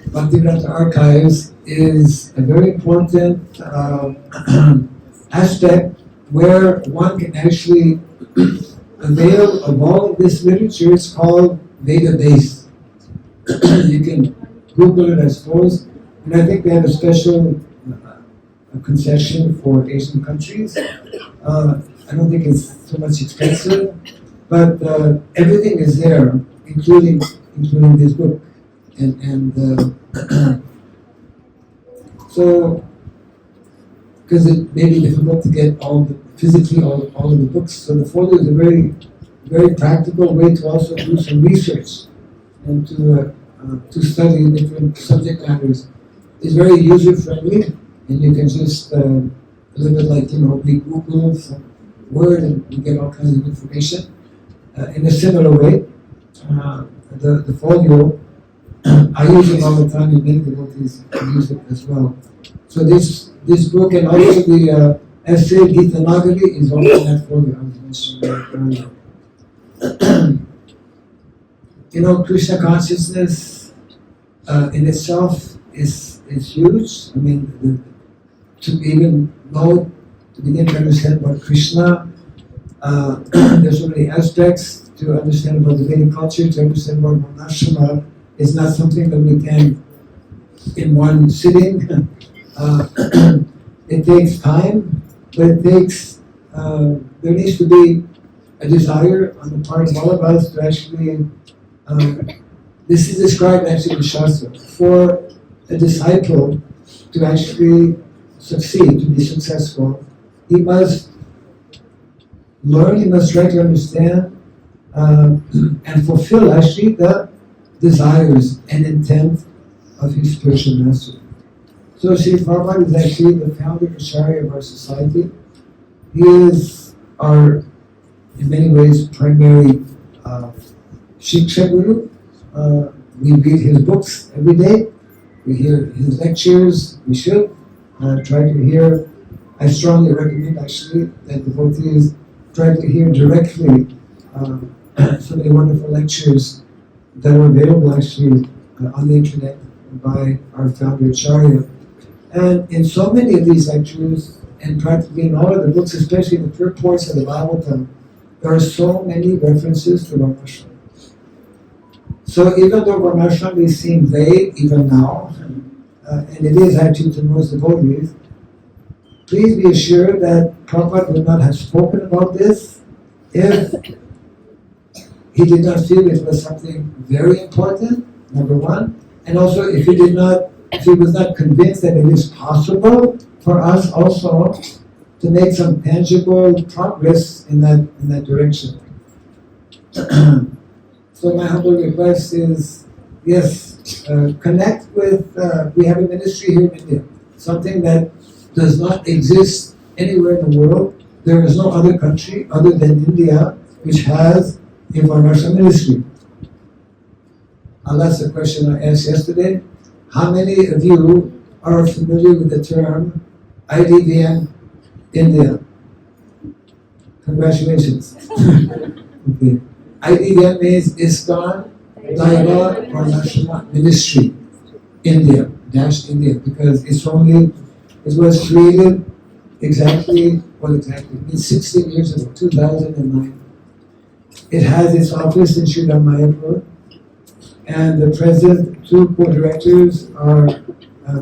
Bhakti Archives is a very important aspect where one can actually avail of all of this literature. It's called Veda-based. You can Google it, I suppose. And I think they have a special concession for Asian countries. I don't think it's so much expensive, but everything is there, including this book. And so, because it may be difficult to get physically all of the books, so the folio is a very, very practical way to also do some research and to study different subject matters. It's very user friendly, and you can just a little bit like we Google some word and you get all kinds of information. In a similar way, the folio, I use it all the time, and many devotees use it as well. So this book and also the essay Gita Nagari is also in that folio I was mentioning earlier. Krishna consciousness in itself is huge. I mean, to even know, to begin to understand about Krishna, there's so many aspects to understand about the Vedic culture, to understand about Varnashrama. It's not something that we can in one sitting. It takes time, but it takes, there needs to be a desire on the part of all of us to actually, this is described actually in Shastra, for a disciple to actually succeed, to be successful, he must learn, he must try to understand and fulfill actually the desires and intent of his spiritual master. So Sri Prabhupada is actually the founder Acharya of our society. He is our, in many ways, primary Shiksha Guru, We read his books every day. We hear his lectures. We should try to hear. I strongly recommend actually that devotees try to hear directly so many wonderful lectures that are available actually on the internet by our founder Acharya. And in so many of these lectures, and practically in all of the books, especially the purports of the Bhagavatam, there are so many references to Varnashrama. So even though Varnashrama may seem vague even now, and it is actually to most devotees, please be assured that Prabhupada would not have spoken about this if he did not feel it was something very important, number one, and also if he was not convinced that it is possible for us also to make some tangible progress in that direction. So my humble request is, yes, connect with, we have a ministry here in India, something that does not exist anywhere in the world. There is no other country other than India which has a Varnashrama ministry. That's the question I asked yesterday. How many of you are familiar with the term IDVM India? Congratulations. Okay. IDVM means ISKCON Daiva Varnashrama Ministry India, India, because it was created exactly, it means 16 years ago, 2009. It has its office in Sri Mayapur, and the president, two co-directors are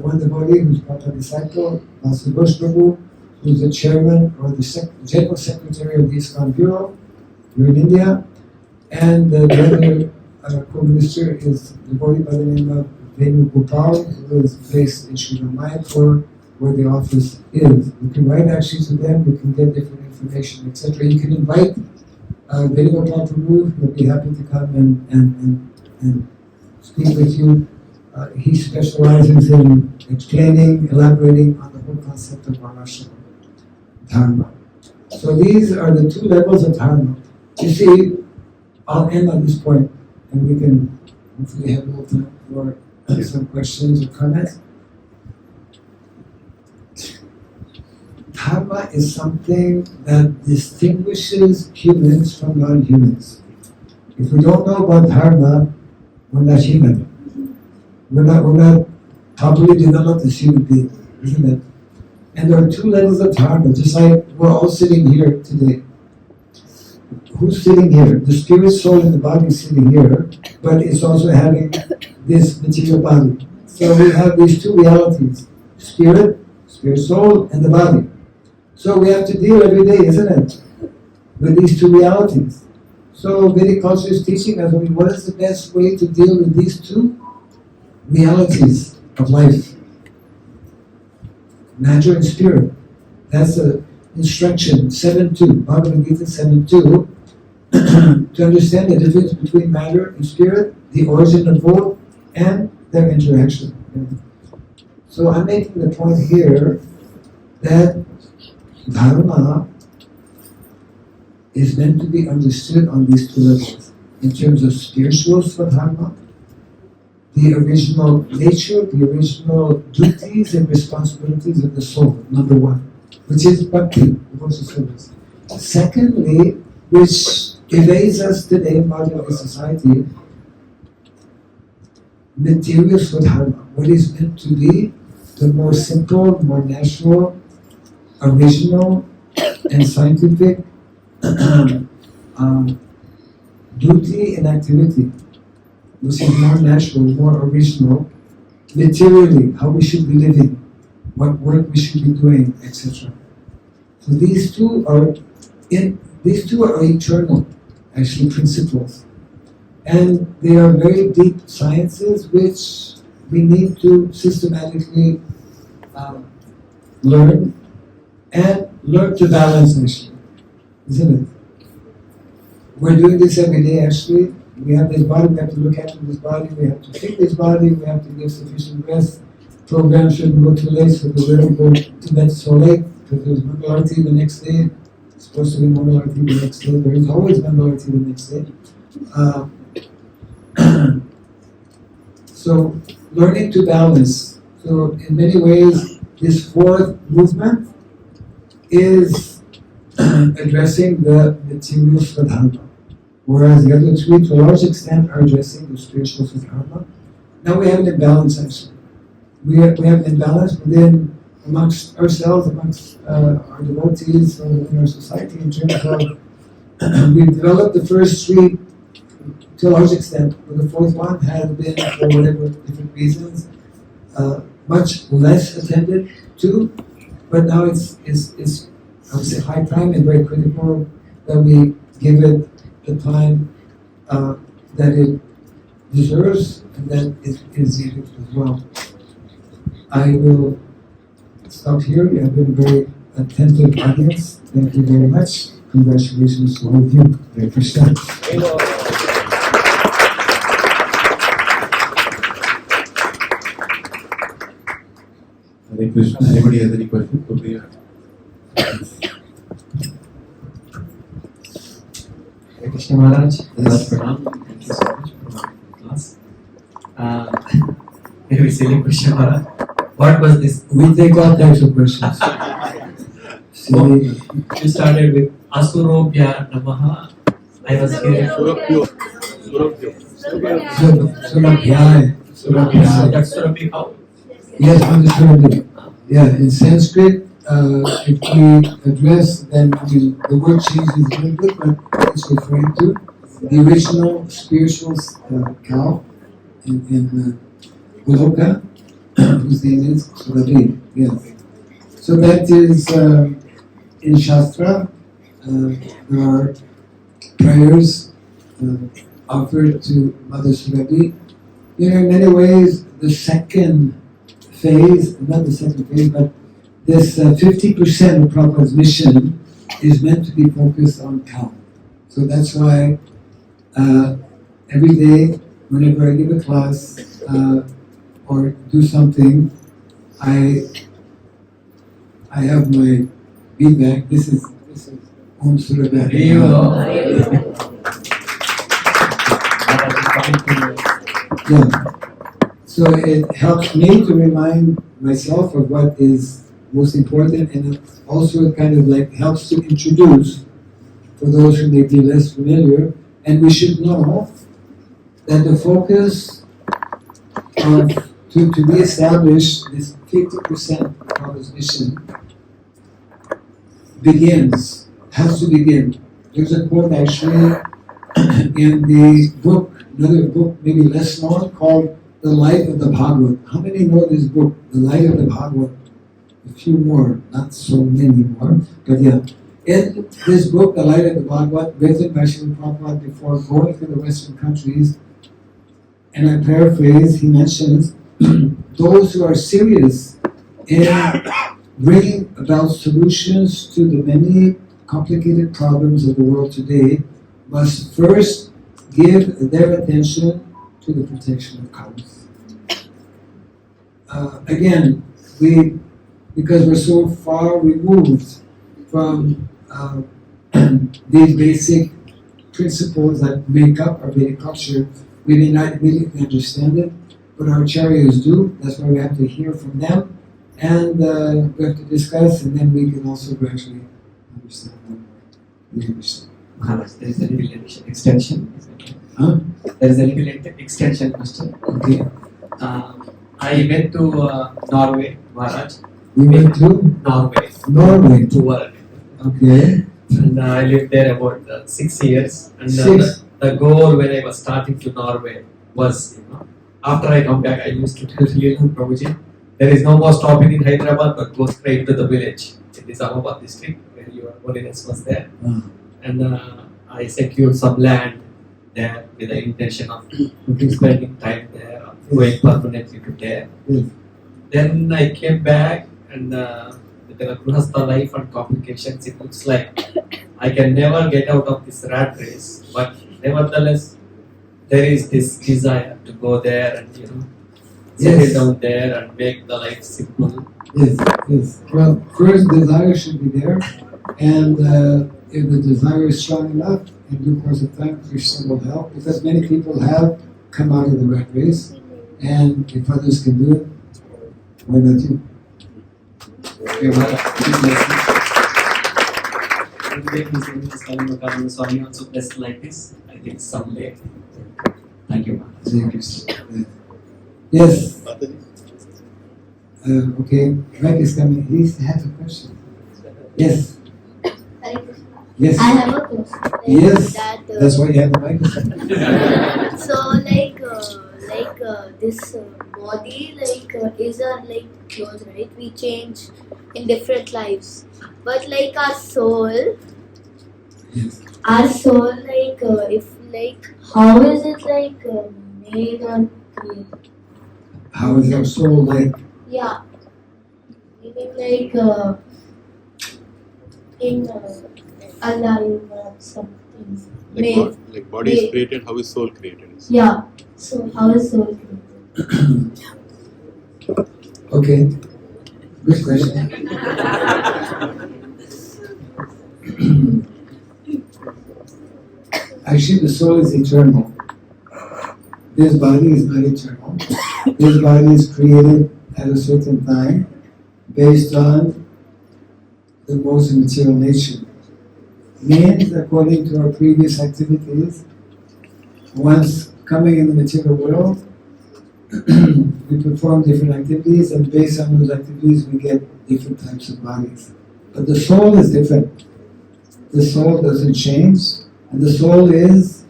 one devotee who's Prabhupada disciple, Gachibowli Prabhu, who's the chairman or the general secretary of the ISKCON Bureau here in India, and the other co-minister is a devotee by the name of Venu Gopal, who is based in Sri Mayapur, where the office is. You can write actually to them, you can get different information, etc. You can invite Daiva Varnashrama, he'll be happy to come and speak with you. He specializes in explaining, elaborating on the whole concept of Varnashrama Dharma. So these are the two levels of Dharma. You see, I'll end on this point, and we can hopefully have more time for some questions or comments. Dharma is something that distinguishes humans from non-humans. If we don't know about Dharma, we're not human. We're not properly developed as human beings, isn't it? And there are two levels of Dharma, just like we're all sitting here today. Who's sitting here? The spirit, soul, and the body is sitting here, but it's also having this material body. So we have these two realities, spirit, soul, and the body. So we have to deal every day, isn't it, with these two realities. So Vedic culture is teaching us, what is the best way to deal with these two realities of life? Matter and spirit. That's the instruction, 7.2, Bhagavad Gita 7.2, to understand the difference between matter and spirit, the origin of both, and their interaction. So I'm making the point here that Dharma is meant to be understood on these two levels. In terms of spiritual Swadharma, the original nature, the original duties and responsibilities of the soul, number one, which is Bhakti, devotional service. Secondly, which evades us today in modern society, material Swadharma, what is meant to be the more simple, more natural, original, and scientific duty and activity, which is more natural, more original, materially, how we should be living, what work we should be doing, etc. So these two are eternal, actually, principles. And they are very deep sciences which we need to systematically learn to balance, actually, isn't it? We're doing this every day, actually. We have this body, we have to look after this body, we have to feed this body, we have to give sufficient rest. Program shouldn't go too late, so we don't go to bed so late, because there's Mangalarti the next day. It's supposed to be Mangalarti the next day. There is always Mangalarti the next day. So learning to balance. So in many ways, this fourth movement is addressing the material Swadharma, whereas the other three, to a large extent, are addressing the spiritual Swadharma. Now we have an imbalance actually. We have an imbalance within, amongst ourselves, amongst our devotees, in our society, in terms of we've developed the first three to a large extent, but the fourth one has been, for whatever different reasons, much less attended to. But now it's I would say high time and very critical that we give it the time that it deserves and that it is needed as well. I will stop here. You have been a very attentive audience. Thank you very much. Congratulations to all of you. Hare Krishna. Hare Krishna. Anybody has any questions? Over here. Hare Krishna Maharaj. Yes. Pranam. Thank you so much for the class. Very silly question, Maharaj. What was this? We take all types of questions. You started with Asurobhya Namaha. I was hearing. Surabhyaya. That's Surabhi how? Yes, understood. Yeah, in Sanskrit, if we address, then the word changes a little bit, but it's referring to the original spiritual cow in Goloka, whose name is Surabhi. Yes. So that is in Shastra. There are prayers offered to Mother Surabhi. In many ways, the second phase, not the second phase, but this 50% of Prabhupada's mission is meant to be focused on cow. So that's why every day, whenever I give a class or do something, I have my feedback. This is Om Surabhi. Yeah. So it helps me to remind myself of what is most important, and it also kind of like helps to introduce for those who may be less familiar. And we should know that the focus of to be established, this 50% of his mission has to begin. There's a quote actually in the book, another book maybe less known, called The Life of the Bhagavad. How many know this book, The Life of the Bhagavad? A few more, not so many more, but yeah. In this book, The Life of the Bhagavad, written by Srila Prabhupada before going to the Western countries, and I paraphrase, he mentions, those who are serious in bringing about solutions to the many complicated problems of the world today must first give their attention to the protection of cows. Again, because we're so far removed from these basic principles that make up our Vedic culture, we may not immediately understand it, but our acharyas do. That's why we have to hear from them, and we have to discuss, and then we can also gradually understand them. Maharaj, there is a little extension. Huh? There is a little extension question. Okay. I went to Norway, Maharaj. We went to Norway to work. Okay. And I lived there about 6 years. And the goal when I was starting to Norway was, after I come back, I used to tell Leela Prabhuji, there is no more stopping in Hyderabad, but go straight to the village in the Islamabad district where your holiness was there. And I secured some land there with the intention of spending time there, or going permanently to there. Then I came back, and with the Grihastha life and complications, it looks like I can never get out of this rat race. But nevertheless, there is this desire to go there and settle down there and make the life simple. Yes. Well, first desire should be there, and if the desire is strong enough, in due course of time, Krishna will help, because many people have come out of the rat race, And if others can do it, why not you? Okay, Maharaj. Swami also blessed like this. I think someday. Thank you, Maharaj. Hare Krishna. Yes. Okay, Mike is coming. He has a question. Yes. Hare Krishna. Yes. I have a question. Like Yes. That, That's why you have the microphone. so this body is our clothes, right? We change in different lives, but our soul, Yes. if how is it made or created? How is your soul like? Yeah, meaning in alive or something. Made. Like body is Made. created, how is soul created? Yeah. So how is soul created? Okay. Good question. Actually, the soul is eternal. This body is not eternal. This body is created at a certain time based on the modes of material nature. Means, according to our previous activities, once coming in the material world, we perform different activities, and based on those activities, we get different types of bodies. But the soul is different. The soul doesn't change, and the soul is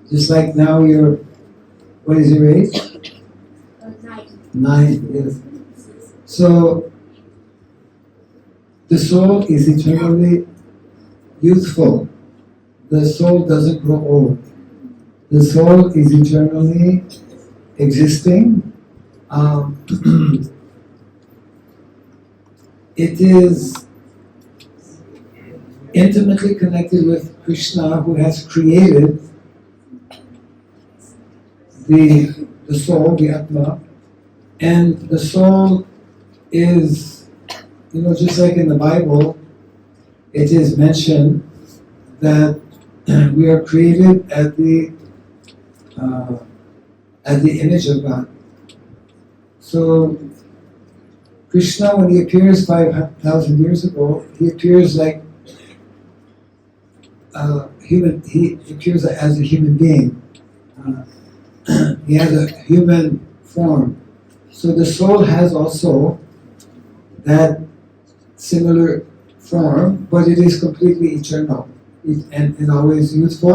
just like now you're. What is your age? 9, yes. So, the soul is eternally youthful. The soul doesn't grow old. The soul is eternally existing. It is intimately connected with Krishna, who has created the soul, the Atma, and the soul is, just like in the Bible, it is mentioned that we are created at the image of God. So Krishna, when he appears 5,000 years ago, he appears like human. He appears as a human being. He has a human form. So the soul has also that similar form, but it is completely eternal and always youthful.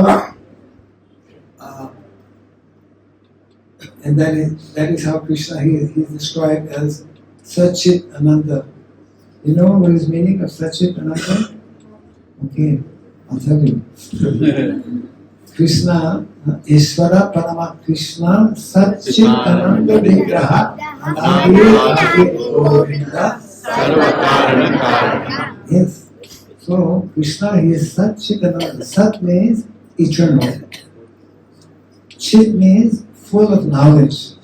And that is how Krishna, he is described as Satchit Ananda. You know what is the meaning of Satchit Ananda? Okay, I'll tell you. Krishna, Ishvara Parama Krishna, Satchit Ananda Vigraha, Anandi Govinda, Sarvakarana Karana. Yes. So Krishna, he is Satchit Ananda. Sat means eternal. Chit means full of knowledge.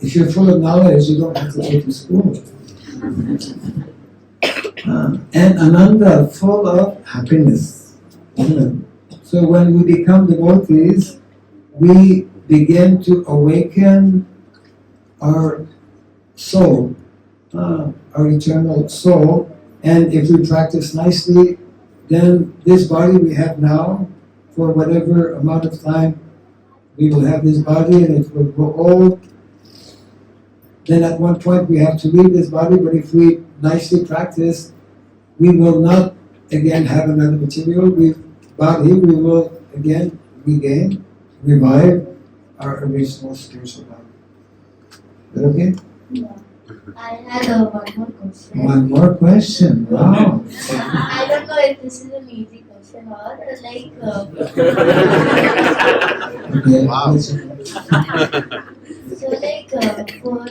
If you're full of knowledge, you don't have to go to school. And Ananda, full of happiness. So when we become devotees, we begin to awaken our soul, our eternal soul, and if we practice nicely, then this body we have now, for whatever amount of time, we will have this body and it will grow old. Then at one point we have to leave this body, but if we nicely practice, we will not again have another material body, we will again regain, revive our original spiritual body. Is that okay? Yeah. I had one more question. One more question, wow. I don't know if this is an easy question or Okay. Wow. so for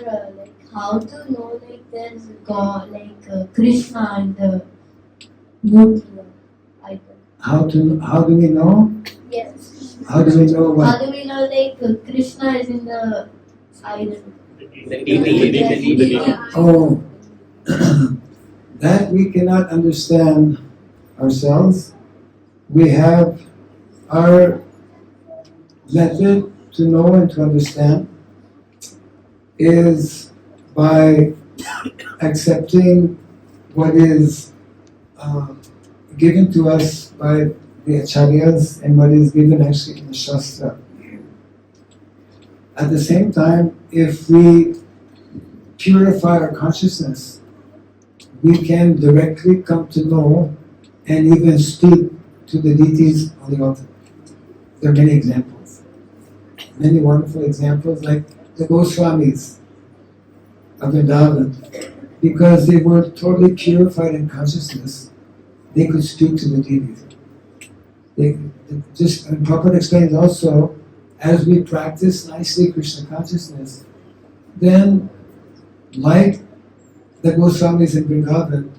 how to know there's God Krishna and the Murti icon. How do we know? Yes. How do we know How what? do we know Krishna is in the idol? Oh, that we cannot understand ourselves. We have our method to know and to understand. is by accepting what is given to us by the acharyas and what is given actually in the Shastra. At the same time, if we purify our consciousness, we can directly come to know and even speak to the deities on the altar. There are many examples, many wonderful examples, like the Goswamis of Vrindavan. Because they were totally purified in consciousness, they could speak to the deities. And Prabhupada explains also, as we practice nicely Krishna consciousness, then, like the Goswamis in Vrindavan,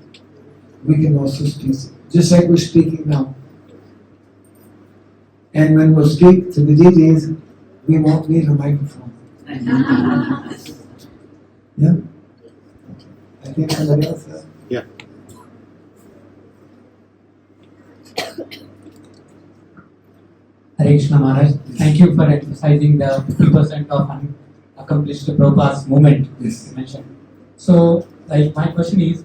we can also speak, just like we're speaking now. And when we'll speak to the deities, we won't need a microphone. Yeah? I think somebody else has. Yeah. Hare Krishna Maharaj, thank you for emphasizing the 50% of unaccomplished Prabhupada's movement Yes. you mentioned. So, like my question is,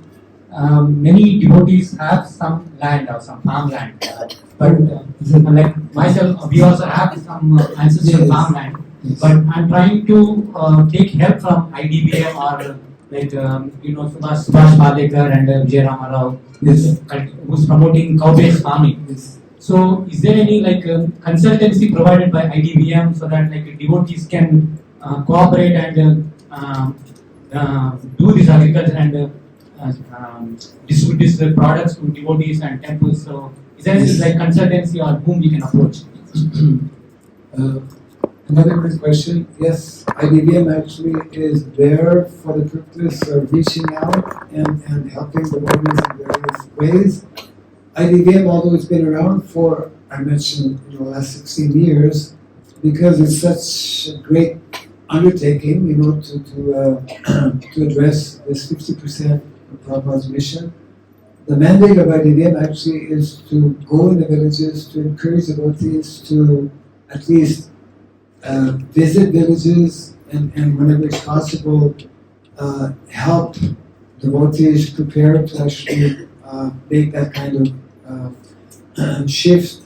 many devotees have some land or some farmland, but like myself, we also have some ancestral Yes. farmland. Yes. But I'm trying to take help from IDBM or like Subhash Palekar and Vijay Ramarao, Yes. who's promoting cow-based farming. Yes. So, is there any like consultancy provided by IDBM so that like devotees can cooperate and do this agriculture and distribute these products to devotees and temples? So, is there any like consultancy or whom we can approach? Another good question. Yes, IDBM actually is there for the purpose of reaching out and helping the devotees in various ways. IDBM, although it's been around for, I mentioned, the last 16 years, because it's such a great undertaking, to address this 50% of Prabhupada's mission. The mandate of IDBM actually is to go in the villages, to encourage devotees to at least visit villages and whenever it's possible, help devotees prepare to actually make that kind of shift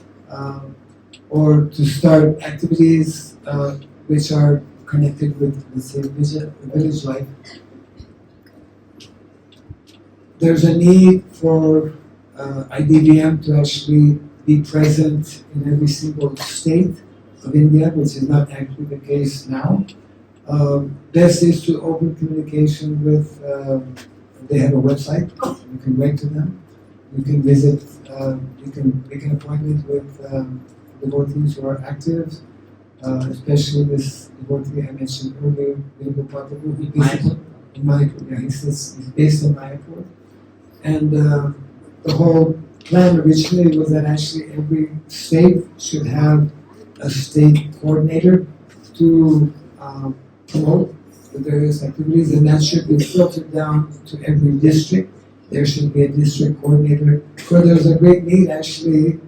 or to start activities which are connected with, let's say, village life. There's a need for IDBM to actually be present in every single state of India, which is not actually the case now. Best is to open communication with, they have a website, you can write to them, you can visit, you can make an appointment with devotees who are active, especially this devotee I mentioned earlier, Daiva Varnashrama, in Mayapur. Yeah, he's based in Mayapur. And the whole plan originally was that actually every state should have a state coordinator to promote the various activities, and that should be filtered down to every district. There should be a district coordinator. So there's a great need actually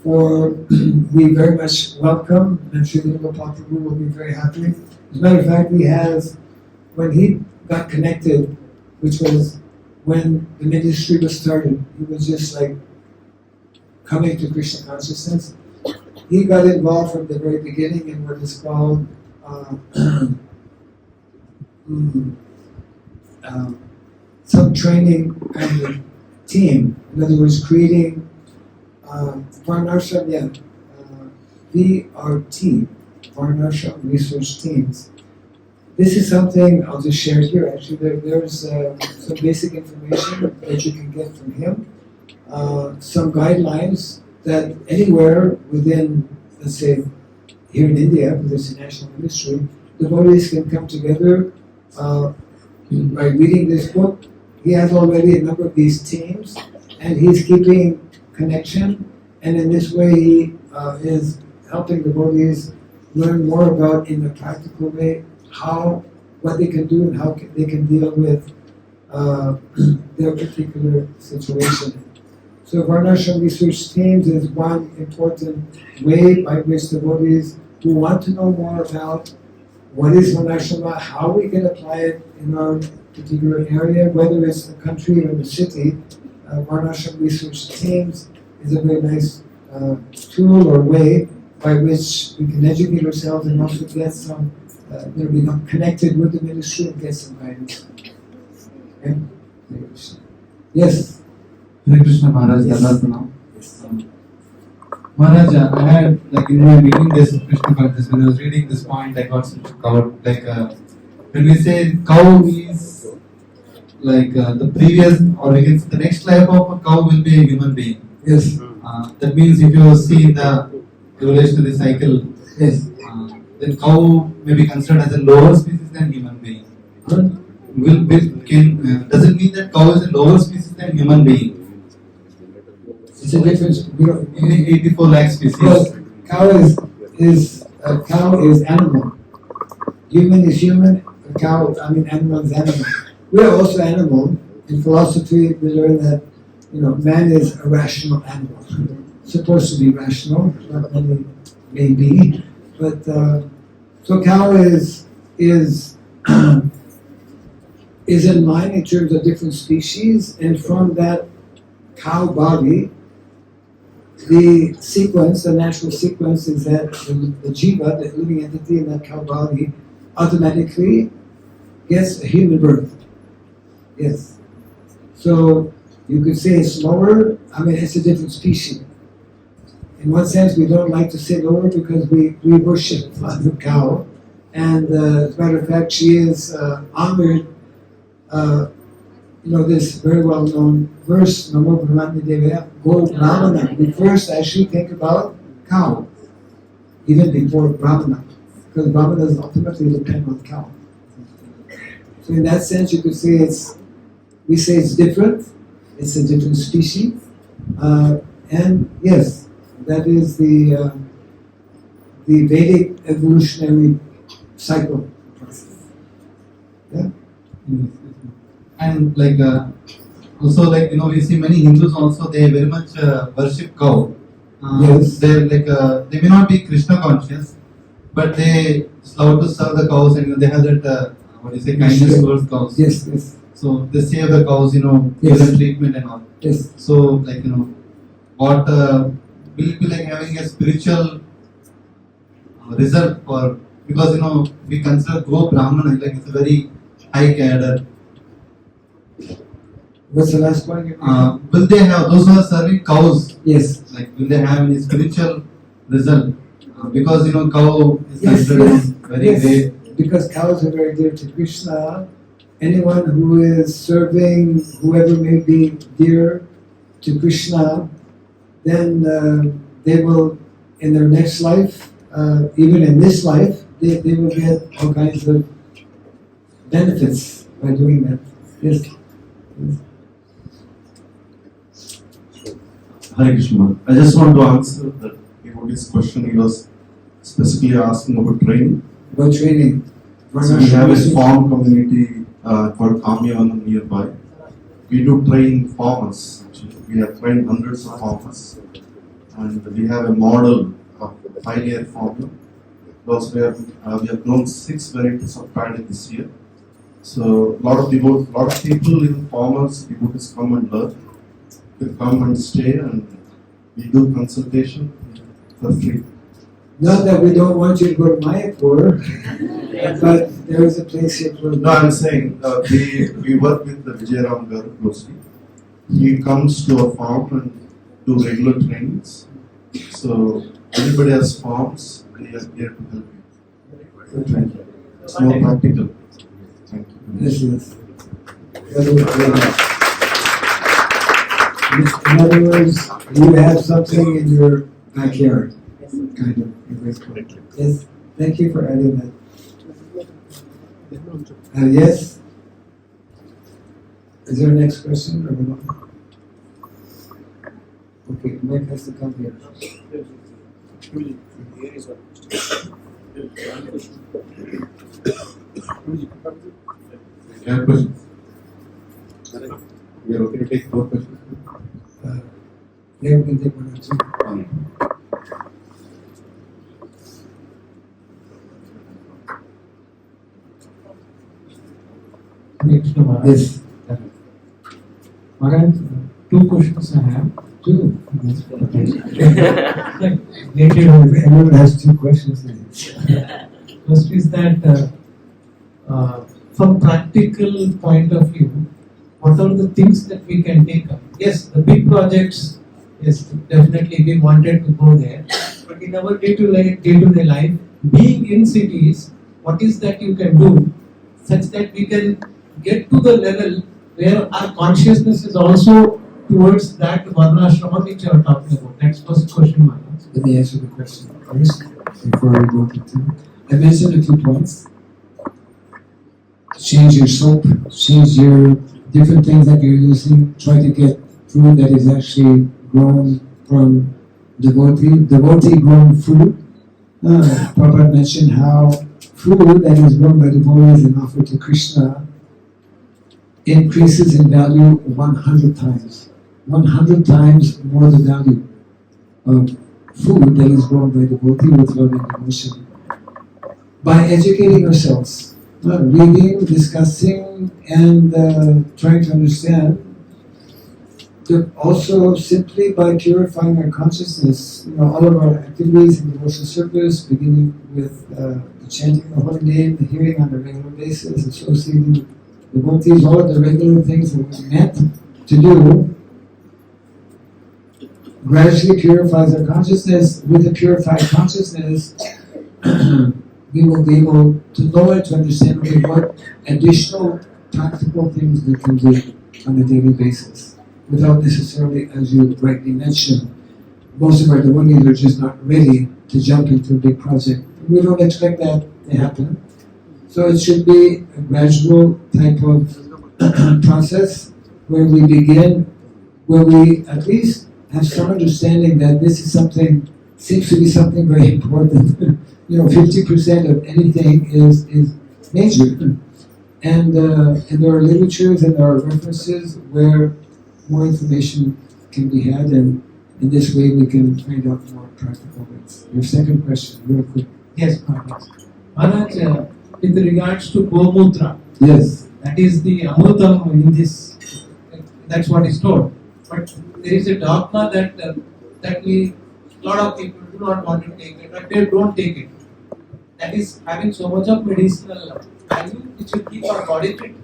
for, we very much welcome, and I'm sure the Prabhupada will be very happy. As a matter of fact, he has, when he got connected, which was when the ministry was started, he was just like coming to Krishna consciousness. He got involved from the very beginning in what is called some training kind of team. In other words, creating Varnashrama, VRT, Varnashrama research teams. This is something I'll just share here. Actually, there's some basic information that you can get from him. Some guidelines that anywhere within, let's say, here in India, with this national ministry, devotees can come together by reading this book. He has already a number of these teams, and he's keeping connection, and in this way he is helping devotees learn more about, in a practical way, what they can do and how they can deal with their particular situation. So Varnashrama research teams is one important way by which devotees who want to know more about what is Varnashrama, how we can apply it in our particular area, whether it's the country or the city. Varnashrama research teams is a very nice tool or way by which we can educate ourselves and also get some, become connected with the ministry and get some guidance. Okay? Yes? Hare Krishna Maharaj, Yes. Dandavat. Maharaj, I had, like, in my beginning days of Krishna consciousness, when I was reading this point, I got covered. Like, when we say cow is like the previous, or we can say the next life of a cow will be a human being. Yes. That means if you see the evolutionary cycle, Yes. then cow may be considered as a lower species than human being. Does it mean that cow is a lower species than human being? It's a difference. In 84 lakh species. Well, cow is animal. Human is human. Animal is animal. We are also animal. In philosophy, we learn that man is a rational animal. Supposed to be rational. Not many may be, but so cow is in line in terms of different species, and from that cow body, the sequence, the natural sequence is that the jiva, the living entity in that cow body, automatically gets a human birth. Yes. So you could say it's lower. It's a different species. In one sense, we don't like to say lower because we worship the cow. And as a matter of fact, she is honored. This very well-known verse, Namo Brahmani Devaya, Go Brahmana. We first actually think about cow, even before Brahmana, because Brahmanas ultimately depend on cow. So in that sense, you could say we say it's different, it's a different species, and yes, that is the Vedic evolutionary cycle process. Yeah? And also we see many Hindus also, they very much worship cow. Yes. They they may not be Krishna conscious, but they love to serve the cows, and they have that kindness towards cows. Yes, yes. So they save the cows, give them treatment and all. Yes. So what will it be like having a spiritual result for, because we consider Go Brahmana like it's a very high cadre. What's the last point? Will they have, those who are serving cows, Yes. will they have any spiritual result? Because cow is Yes, considered yes, very yes. great. Because cows are very dear to Krishna. Anyone who is serving whoever may be dear to Krishna, then they will, in their next life, even in this life, they will get all kinds of benefits by doing that. Yes. Hare Krishna. I just want to answer that devotee's question. He was specifically asking about training. About training. So we have a farm community called Kamyavanam nearby. We do train farmers. Actually, we have trained hundreds of farmers, and we have a model of 5-year formula. Also, we have grown 6 varieties of paddy this year. So a lot of people, even farmers, devotees come and learn. They come and stay, and we do consultation for free. Not that we don't want you to go to Mayapur, but there is a place here for. No, I'm saying we work with the Vijayaram Garu closely. He comes to our farm and do regular trainings. So anybody has farms, we are here to help you. Thank you. It's more practical. Thank you. This is. In other words, you have something in your backyard, kind of. Yes, thank you for adding that. Yes? Is there a next question or no? Okay, Mike has to come here. You have questions? We are okay to take more questions. Yeah, we can take one or two. Krishna Maharaj. Yes. Maharaj, two questions I have. Two. Related. Everyone has two questions. First is that from practical point of view, what are the things that we can take up? Yes, the big projects, yes, definitely we wanted to go there. But in our day-to-day life, being in cities, what is that you can do such that we can get to the level where our consciousness is also towards that Varnashrama which you are talking about? That's first question, Maharaj. Let me answer the question first before we go to two. I mentioned a few points. Change your soap, change your different things that you're using. Try to get food that is actually grown from devotee grown food. Prabhupada mentioned how food that is grown by devotees and offered to Krishna increases in value 100 times. 100 times more the value of food that is grown by devotee with love and devotion. By educating ourselves, reading, discussing, and trying to understand, also simply by purifying our consciousness, all of our activities in devotional service, beginning with the chanting of the holy name, the hearing on a regular basis, associating with devotees, all of the regular things that we're meant to do, gradually purifies our consciousness. With a purified consciousness, we will be able to know and to understand what additional practical things we can do on a daily basis, without necessarily, as you rightly mentioned, most of our devotees are just not ready to jump into a big project. We don't expect that to happen. So it should be a gradual type of process where we begin, where we at least have some understanding that this is something, seems to be something very important. 50% of anything is major. And there are literatures and there are references where more information can be had, and in this way we can find out more practical ways. Your second question, real quick. Yes, Maharaj. Maharaj, with regards to Gomutra, Yes. that is the Amrutam in this, that's what is told. But there is a dogma that a lot of people do not want to take it, but they don't take it. That is having so much of medicinal value which will keep our body fit.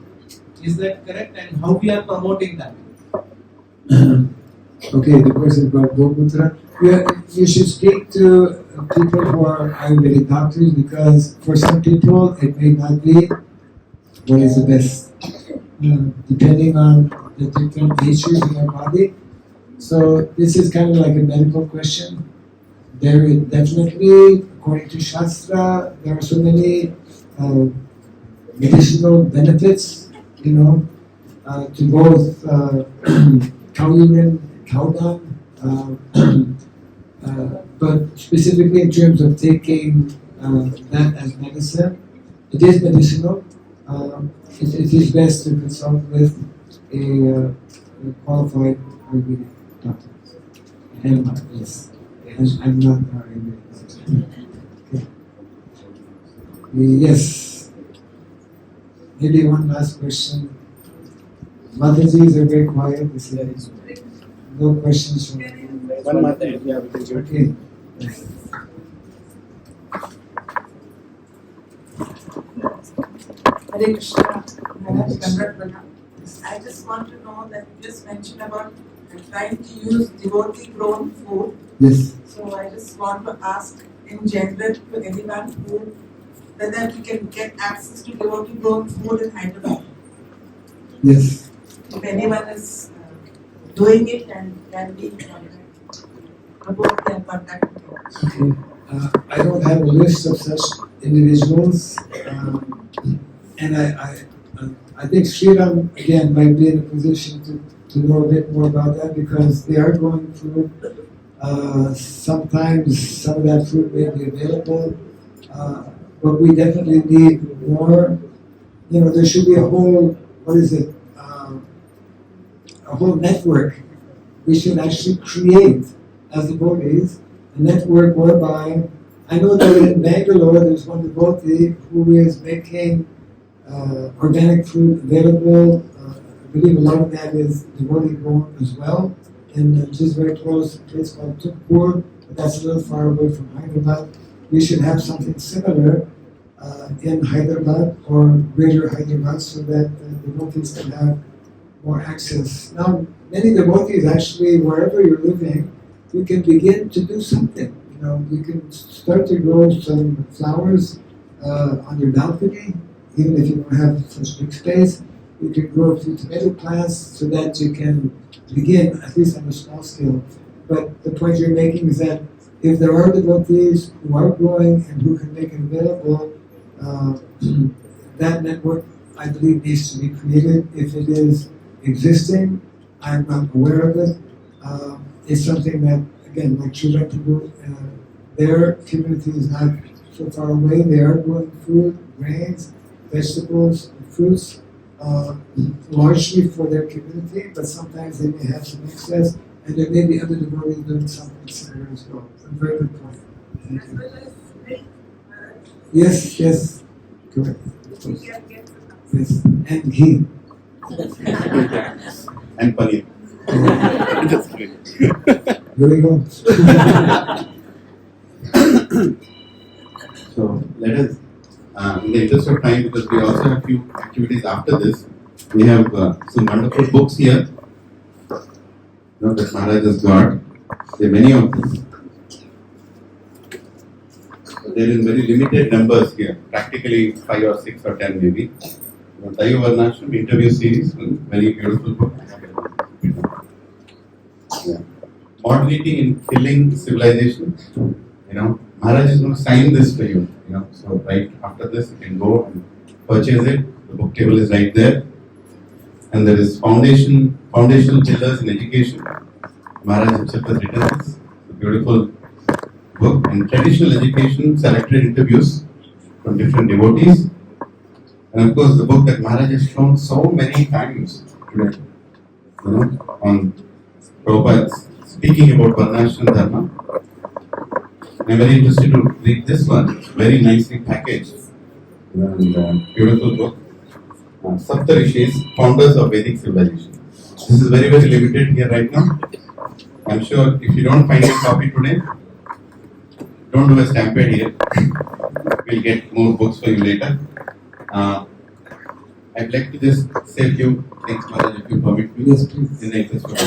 Is that correct? And how we are promoting that? Okay, the question about Gomutra. You should speak to people who are Ayurvedic doctors, because for some people it may not be what is the best, depending on the different natures in our body. So this is kind of like a medical question. There is definitely, according to Shastra, there are so many medicinal benefits, to both cow urine, cow dung, but specifically in terms of taking that as medicine, it is medicinal. It is best to consult with a qualified Ayurvedic doctor. Yes. I'm not Ayurvedic. Okay. Yes. Maybe one last question. Matajis are very quiet. This is no questions from One Mata, yeah, we can do it. Okay. Yes. Hare Krishna, Maharaj, Gandharvana. I just want to know that you just mentioned about trying to use devotee grown food. Yes. So I just want to ask in general to anyone whether we can get access to devotee grown food in Hyderabad. Yes. If anyone is doing it and can be can contact me. Okay. I don't have a list of such individuals, and I think Sriram again might be in a position to know a bit more about that, because they are going through. Sometimes some of that food may be available, but we definitely need more. There should be a whole, a whole network. We should actually create, as devotees, a network whereby, I know that in Bangalore there's one devotee who is making organic food available. I believe a lot of that is devotee grown as well. And just very close, a place called Tupur, but that's a little far away from Hyderabad. We should have something similar in Hyderabad or greater Hyderabad so that devotees can have more access. Now, many devotees actually, wherever you're living, you can begin to do something. You know, you can start to grow some flowers on your balcony, even if you don't have such big space. You can grow a few tomato plants so that you can begin, at least on a small scale. But the point you're making is that if there are devotees who are growing and who can make it available, that network, I believe, needs to be created. If it is existing, I'm not aware of it. It's something that, again, like Srila Prabhu, their community is not so far away. They are growing food, grains, vegetables, and fruits, largely for their community, but sometimes they may have some excess, and there may be other devotees doing something similar as well. It's a very good point. Thank As you. well as milk. Yes, yes, correct. We can get Yes, and ghee. And paneer. That's great. Very good. So let us, in the interest of time, because we also have few activities after this, we have some wonderful books here. You know, that Maharaj has got. There are many of them. So there is very limited numbers here, practically 5 or 6 or 10 maybe. Daiva Varnashrama interview series, very beautiful book. Yeah. Modernity in Killing Civilization. You know, Maharaj is going to sign this for you. You know, so right after this, you can go and purchase it. The book table is right there. And there is foundational pillars in education. Maharaj himself has written this. It's a beautiful book. And traditional education, selected interviews from different devotees. And of course, the book that Maharaj has shown so many times today, you know, on Prabhupada speaking about Varnashrama Dharma. I'm very interested to read this one. It's very nicely packaged and beautiful book. Sapta Rishis, Founders of Vedic Civilization. This is very, very limited here right now. I'm sure if you don't find a copy today, don't do a stampede here. We'll get more books for you later. I'd like to just say a few things, Maharaj, if you permit me. Yes, please. In the interest of